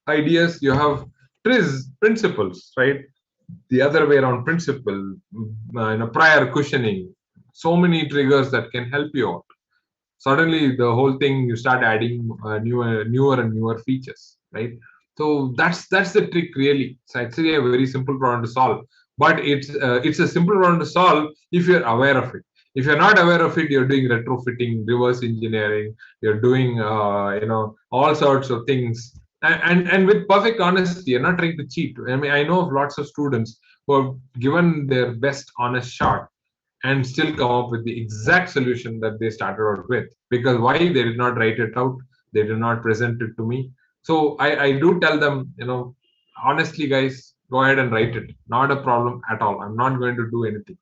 ideas. You have principles, right? the other way around principle, prior cushioning, so many triggers that can help you out. Suddenly the whole thing, you start adding newer and newer features, right? So that's the trick, really. It's actually a very simple problem to solve, but it's a simple problem to solve if you're aware of it. If you're not aware of it, you're doing retrofitting, reverse engineering, you're doing all sorts of things, and with perfect honesty. You're not trying to cheat. I mean, I know of lots of students who have given their best honest shot and still come up with the exact solution that they started out with. Because why? They did not write it out, they did not present it to me. So I do tell them, honestly, guys, go ahead and write it. Not a problem at all. I'm not going to do anything.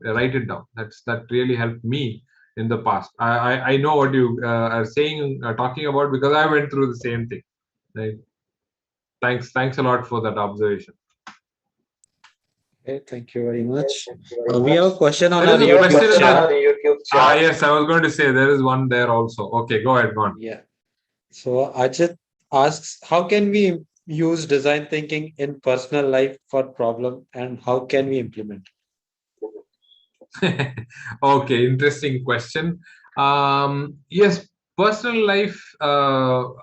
Write it down. That really helped me in the past. I know what you are saying, talking about, because I went through the same thing. Right? Thanks a lot for that observation. Okay, thank you very much. We have a question on There our is a question YouTube in chat. the yes, I was going to say there is one there also. Okay, go ahead, go on. Yeah. So Ajit asks, how can we use design thinking in personal life for problem, and how can we implement? Okay, interesting question. Yes, personal life or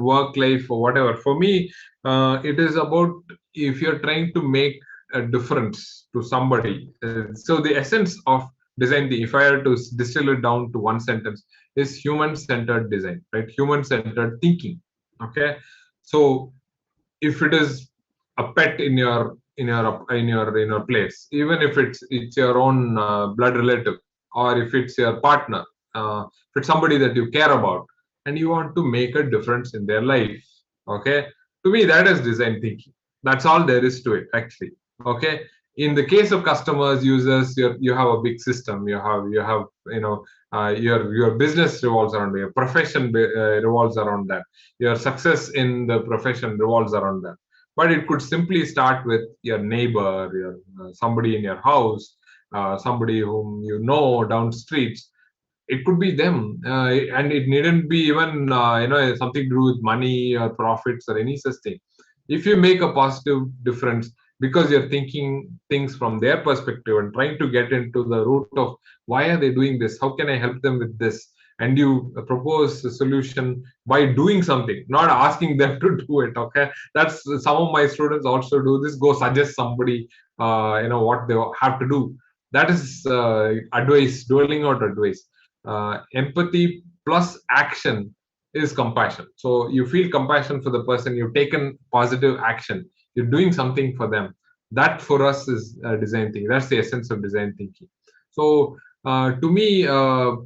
work life or whatever. For me, it is about, if you're trying to make a difference to somebody. So the essence of design, if I had to distill it down to one sentence, is human-centered design, right? Human-centered thinking. Okay, so if it is a pet in your place, even if it's your own blood relative, or if it's your partner, if it's somebody that you care about and you want to make a difference in their life, okay, to me that is design thinking. That's all there is to it, actually. Okay, in the case of customers, users, you have a big system. You have your business revolves around it, your profession revolves around that, your success in the profession revolves around that. But it could simply start with your neighbor, your somebody in your house, somebody whom you know down streets. It could be them, and it needn't be even something to do with money or profits or any such thing. If you make a positive difference because you're thinking things from their perspective and trying to get into the root of why are they doing this, how can I help them with this, and you propose a solution by doing something, not asking them to do it. Okay, that's some of my students also do this. Go suggest somebody what they have to do. That is advice, doling out advice. Empathy plus action is compassion. So you feel compassion for the person, you've taken positive action, you're doing something for them. That for us is design thinking. That's the essence of design thinking. So to me,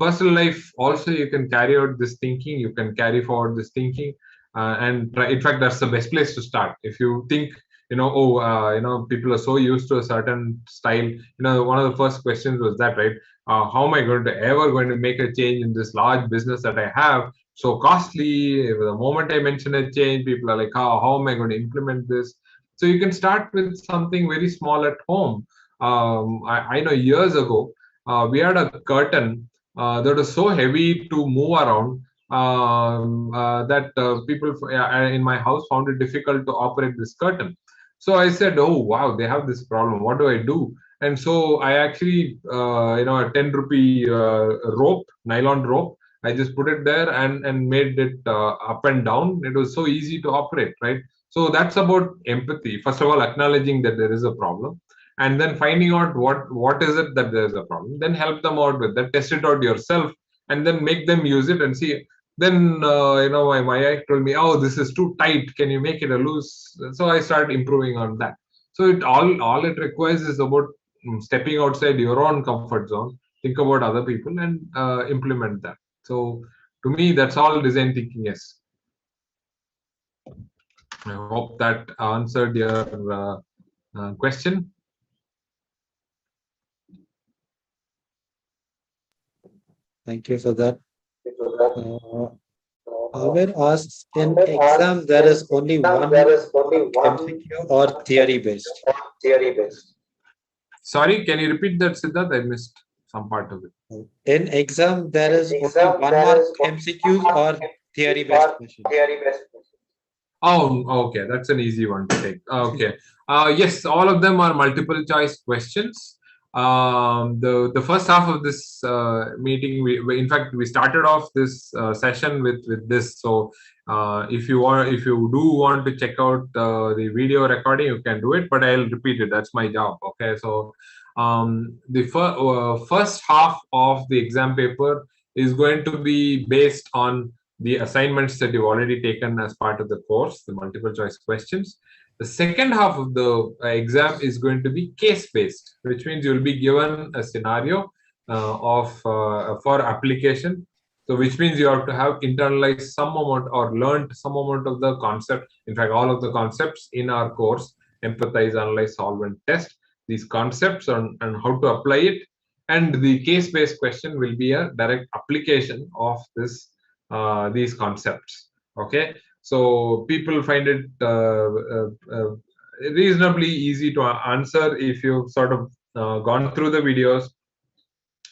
personal life also, you can carry out this thinking, you can carry forward this thinking, and try. In fact, that's the best place to start. If you think, people are so used to a certain style. One of the first questions was that, right? How am I going to make a change in this large business that I have? So costly. The moment I mention a change, people are like, how am I going to implement this? So you can start with something very small at home. I know years ago, we had a curtain that was so heavy to move around, that people in my house found it difficult to operate this curtain. So I said, oh wow, they have this problem. What do I do? And so I actually, a 10 rupee rope, nylon rope, I just put it there and made it up and down. It was so easy to operate, right? So that's about empathy. First of all, acknowledging that there is a problem, and then finding out what is it that there's a problem. Then help them out with that. Test it out yourself, and then make them use it and see. Then my wife told me, oh, this is too tight. Can you make it a loose? So I started improving on that. So all it requires is about stepping outside your own comfort zone, think about other people, and implement that. So to me, that's all design thinking is. I hope that answered your question. Thank you for that. Alvin asks, in exam, there is only one MCQ or theory based? Sorry, can you repeat that, Siddharth? I missed some part of it. In exam, there is only 1 mark MCQs or theory based questions? Oh, okay. That's an easy one to take. Okay. Yes, all of them are multiple choice questions. The first half of this meeting, in fact, we started off this session with this. So if you do want to check out the video recording, you can do it. But I'll repeat it. That's my job. Okay. So the first half of the exam paper is going to be based on the assignments that you've already taken as part of the course, the multiple choice questions. The second half of the exam is going to be case based, which means you'll be given a scenario for application. So which means you have to have internalized some amount or learned some amount of the concept, in fact all of the concepts in our course, empathize, analyze, solve and test, these concepts and how to apply it. And the case based question will be a direct application of these concepts. Okay, so people find it reasonably easy to answer if you've sort of gone through the videos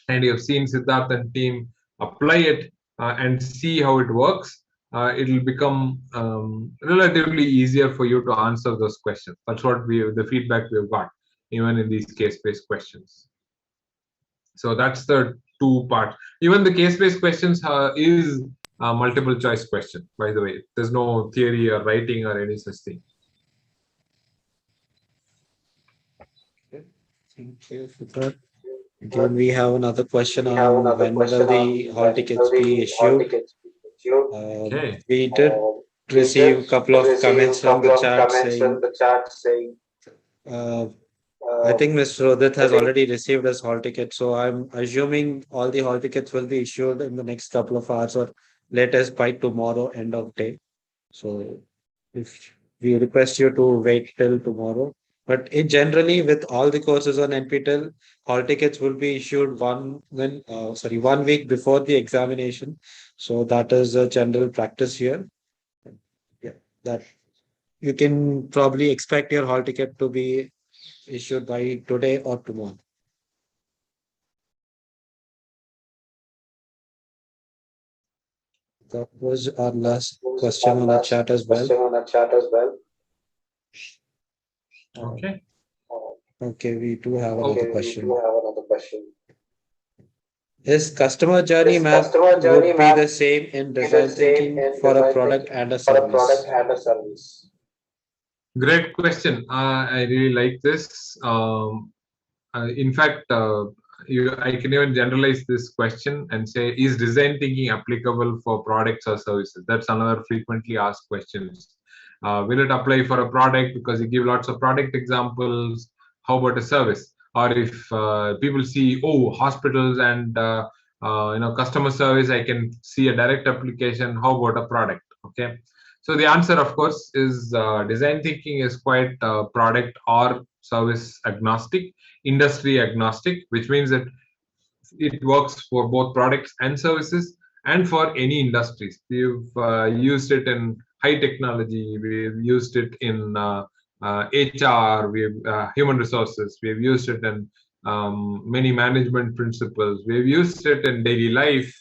and you've seen Siddharth and team apply it and see how it works. It'll become relatively easier for you to answer those questions. That's what the feedback we've got even in these case-based questions. So that's the two part. Even the case-based questions is a multiple choice question, by the way. There's no theory or writing or any such thing. Okay. Thank you for that. Again, we have another question on when will the hall tickets be issued. Okay. We did receive a couple of comments from the chat saying, I think Mr. Rodit has already received his hall ticket, so I'm assuming all the hall tickets will be issued in the next couple of hours or latest by tomorrow end of day. So if we request you to wait till tomorrow, but it generally with all the courses on NPTEL, hall tickets will be issued 1 week before the examination. So that is a general practice here. Yeah, that you can probably expect your hall ticket to be issued by today or tomorrow. That was our last question on the chat as well. Okay. Okay, we do have another question. Is customer journey map would be the same in design thinking for a product and a service? Great question. I really like this. In fact, I can even generalize this question and say, is design thinking applicable for products or services? That's another frequently asked questions. Will it apply for a product because you give lots of product examples? How about a service? Or if people see, oh, hospitals and customer service, I can see a direct application. How about a product? Okay. So the answer, of course, is design thinking is quite product or service agnostic, industry agnostic, which means that it works for both products and services and for any industries. We've used it in high technology, we've used it in HR, we've human resources, we've used it in many management principles, we've used it in daily life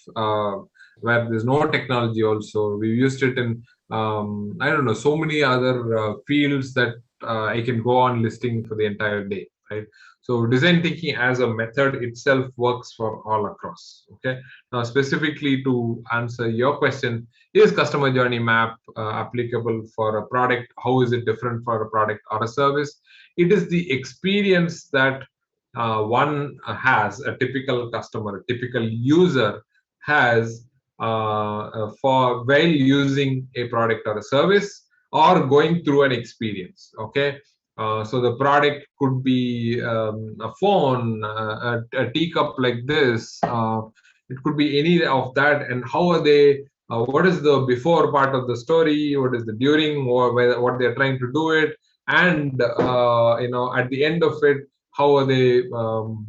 where there's no technology also, we've used it in I don't know, so many other fields that I can go on listing for the entire day, right? So design thinking as a method itself works for all across. Okay. Now, specifically to answer your question, is customer journey map applicable for a product? How is it different for a product or a service? It is the experience that one has, a typical customer, a typical user has for while using a product or a service or going through an experience. Okay. So the product could be a phone, a teacup like this. It could be any of that. And how are they? What is the before part of the story? What is the during? Or what they're trying to do it? And at the end of it, how are they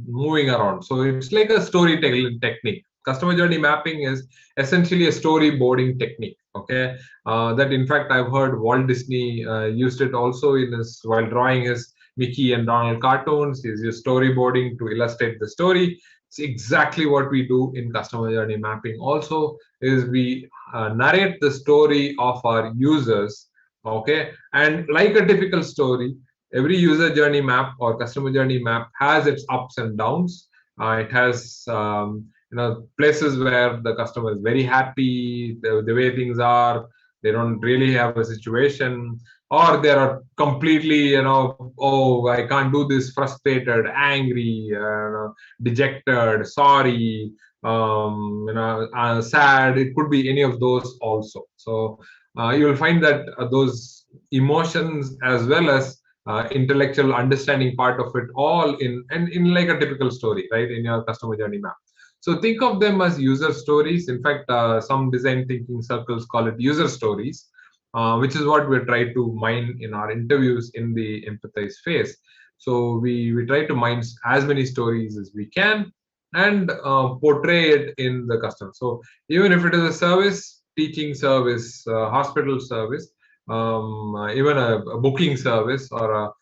moving around? So it's like a storytelling technique. Customer journey mapping is essentially a storyboarding technique. Okay. That in fact I've heard Walt Disney used it also in his while drawing his Mickey and Donald cartoons. He's used storyboarding to illustrate the story. It's exactly what we do in customer journey mapping. Also, is we narrate the story of our users Okay, and like a typical story, every user journey map or customer journey map has its ups and downs. It has places where the customer is very happy, the way things are, they don't really have a situation, or they are completely, oh, I can't do this, frustrated, angry, dejected, sorry, sad. It could be any of those also. So you will find that those emotions as well as intellectual understanding part of it all in like a typical story, right, in your customer journey map. So think of them as user stories. In fact, some design thinking circles call it user stories, which is what we try to mine in our interviews in the empathize phase. So we try to mine as many stories as we can and portray it in the customer. So even if it is a service, teaching service, hospital service, even a booking service, or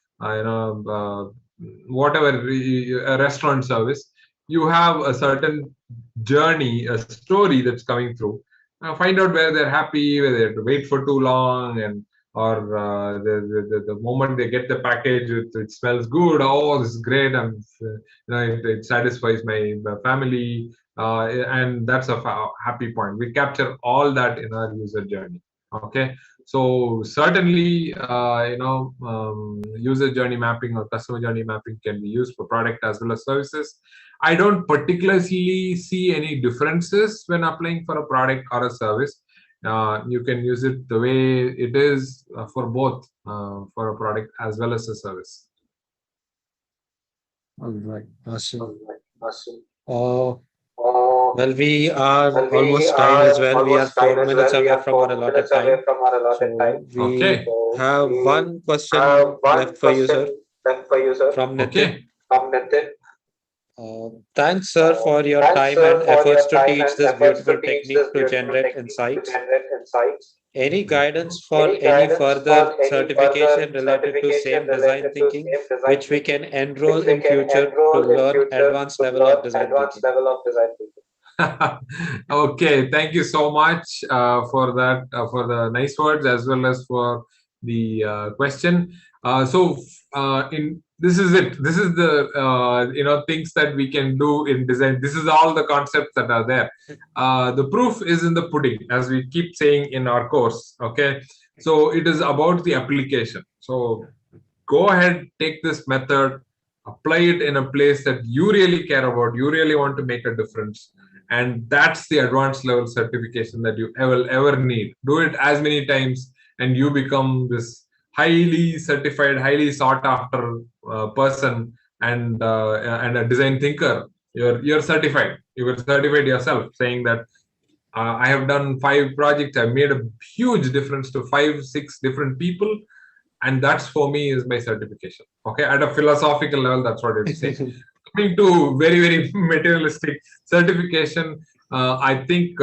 whatever, a restaurant service, you have a certain journey, a story that's coming through. Find out where they're happy, where they have to wait for too long, and or the moment they get the package, it smells good. Oh, this is great! It satisfies my family, and that's a happy point. We capture all that in our user journey. Okay, so certainly, user journey mapping or customer journey mapping can be used for product as well as services. I don't particularly see any differences when applying for a product or a service. You can use it the way it is for both, for a product as well as a service. All right, awesome. Awesome. Well, we are Well, we almost time as are well. We are almost time 4 minutes as well. We away are from our 4 minutes allotted away time. from our allotted So time. we Okay. So have we one question have one left for you, sir, question left for you, sir, from Nitin. Okay. from Nitin. Thanks, sir, for your Thanks, time and sir, for efforts your to time teach and this efforts beautiful to teach technique this to beautiful generate technique to insights. generate insights. Any guidance for Any any guidance further for any further certification related to certification same design related to thinking, same design which we can thinking, enroll which we in can future to enroll in learn future advanced to level of learn design advanced thinking? level of design thinking? Okay, thank you so much for that, for the nice words as well as for the question. In this is it. This is the things that we can do in design. This is all the concepts that are there. The proof is in the pudding, as we keep saying in our course. Okay, so it is about the application. So go ahead, take this method, apply it in a place that you really care about, you really want to make a difference, and that's the advanced level certification that you ever need. Do it as many times and you become this highly certified, highly sought after person, and a design thinker. You're certified, you were certified yourself, saying that I have done 5 projects, I've made a huge difference to 5 6 different people, and that's for me is my certification. Okay, at a philosophical level, that's what it's saying. Coming to very materialistic certification, I think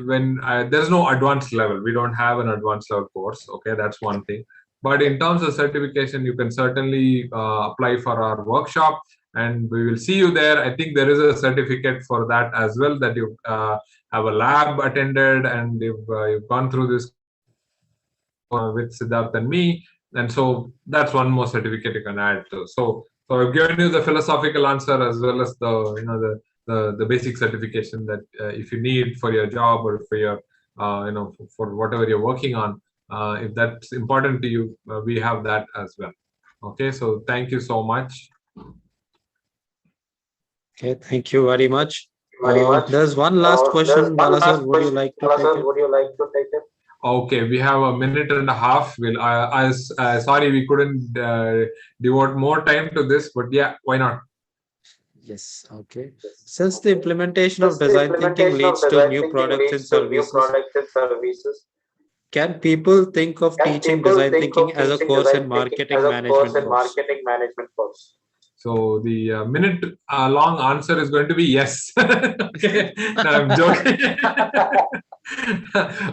when there's no advanced level, we don't have an advanced level course. Okay, that's one thing. But in terms of certification, you can certainly apply for our workshop, and we will see you there. I think there is a certificate for that as well, that you have a lab attended and you've gone through this with Siddharth and me, and so that's one more certificate you can add to. So I've given you the philosophical answer as well as the basic certification that if you need for your job or for your for whatever you're working on, if that's important to you, we have that as well. Okay, so thank you so much. Okay, thank you very much. Very much. There's one last There's question, one Bala sir. last Would you question. like to Bala take sir, it? would you like to take it? Okay, we have a minute and a half. Sorry we couldn't devote more time to this, but yeah, why not? Yes, okay. Since the implementation of Since the design thinking implementation of leads to design new thinking products and leads to new services, products and services, can people think of can teaching people design think thinking of as a teaching course in design thinking as marketing a course management in course? marketing management course? So the minute long answer is going to be yes. Okay, no, I'm joking.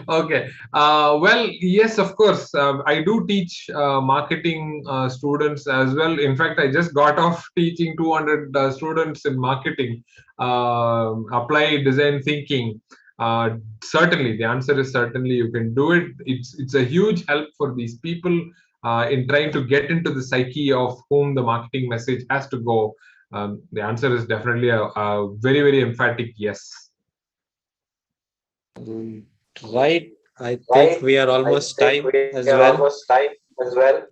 Okay. Well, yes, of course. I do teach marketing students as well. In fact, I just got off teaching 200 students in marketing, applied design thinking. Certainly, the answer is certainly you can do it. It's a huge help for these people in trying to get into the psyche of whom the marketing message has to go. The answer is definitely a very, very emphatic yes. Right. I think we are almost time as well.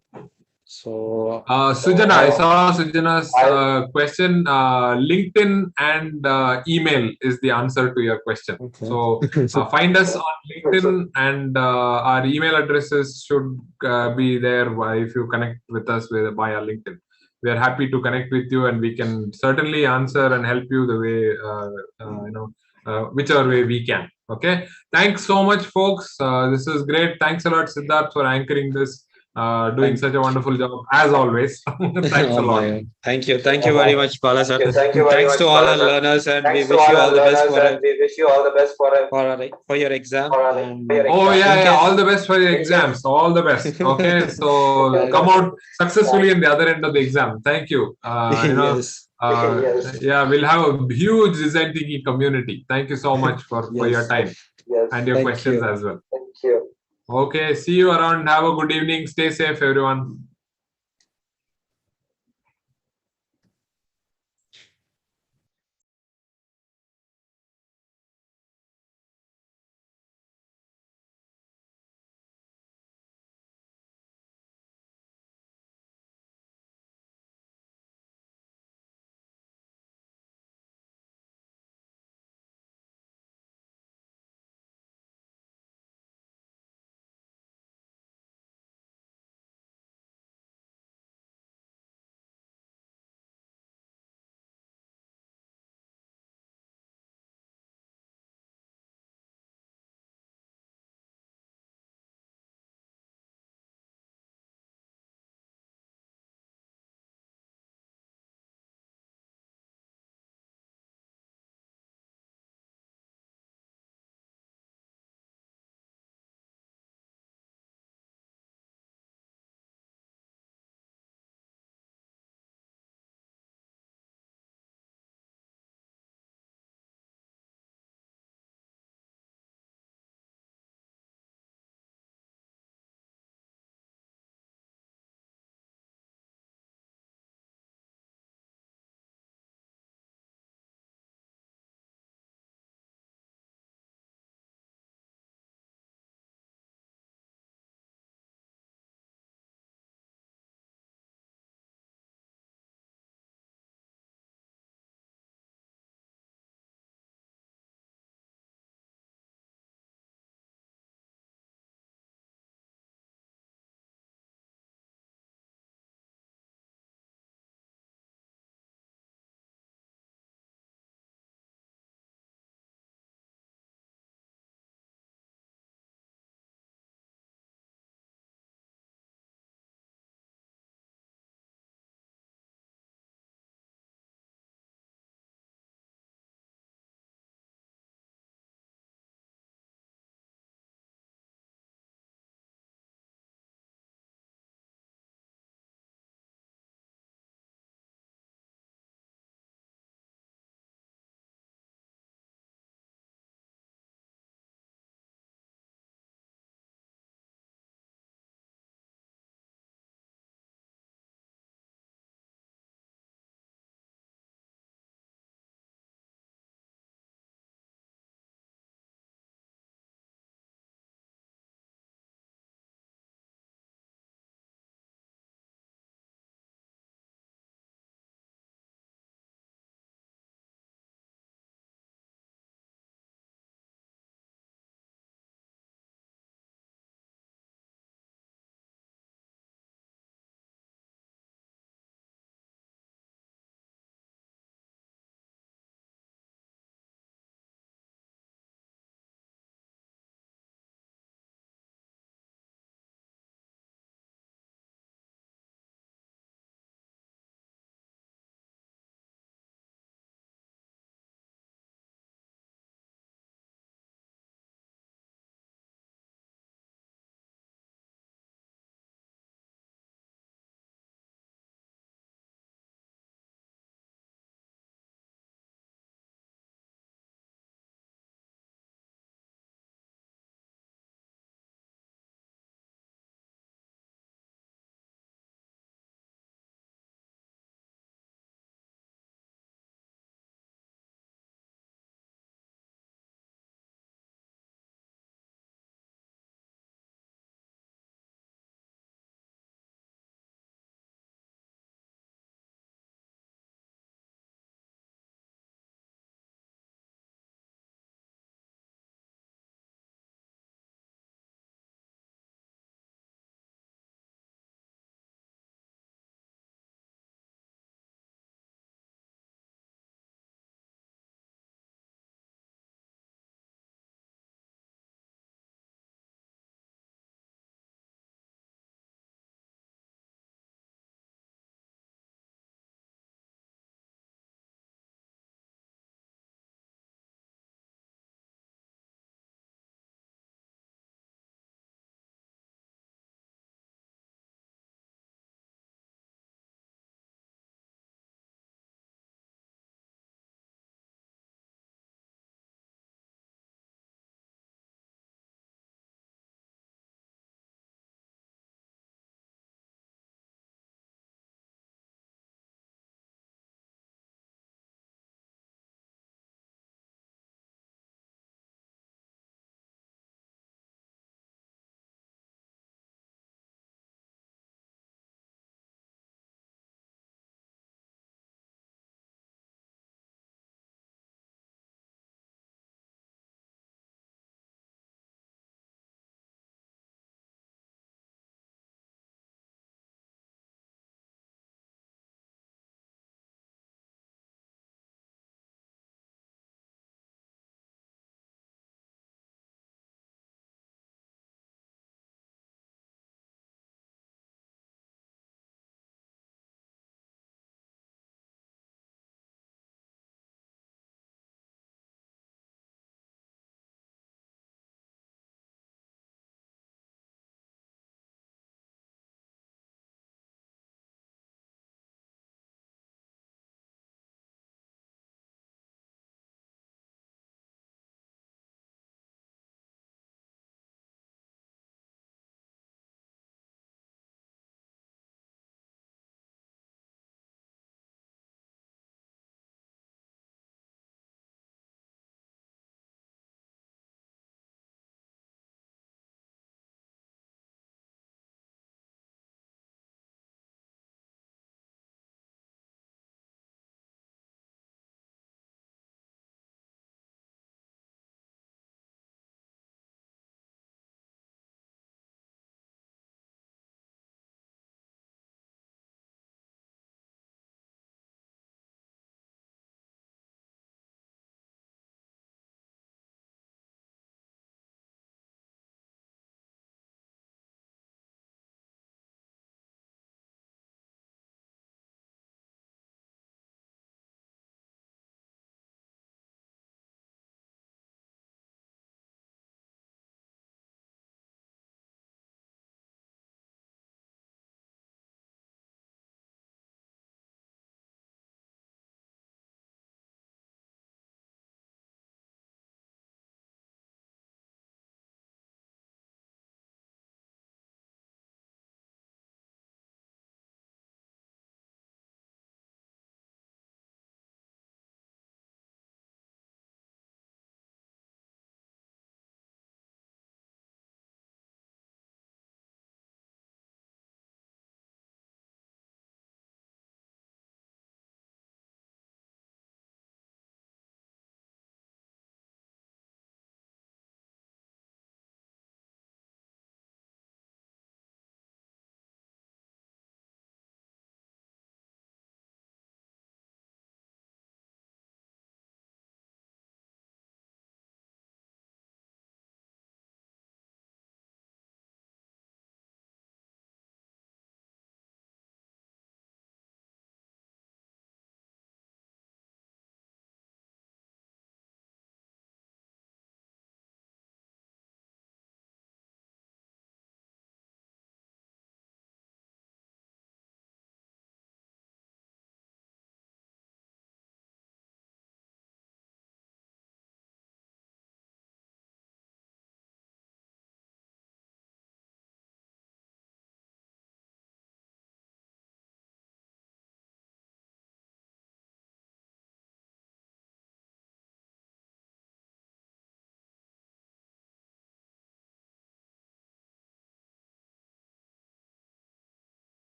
So Sujana, I saw Sujana's question. LinkedIn and email is the answer to your question. okay. So find us on LinkedIn, and our email addresses should be there if you connect with us via LinkedIn. We are happy to connect with you, and we can certainly answer and help you the way whichever way we can. Okay. Thanks so much, folks. This is great. Thanks a lot, Siddharth, for anchoring this. Doing such a wonderful job as always. Thanks a lot. Thank you very much, Bala sir. Thanks to all our learners, and we wish you all the best for your exam. Oh yeah, all the best for your exams. All the best. Okay, so come out successfully in the other end of the exam. Thank you. Yes. Yeah, we'll have a huge design thinking community. Thank you so much for your time and your questions as well. Okay, see you around. Have a good evening. Stay safe, everyone.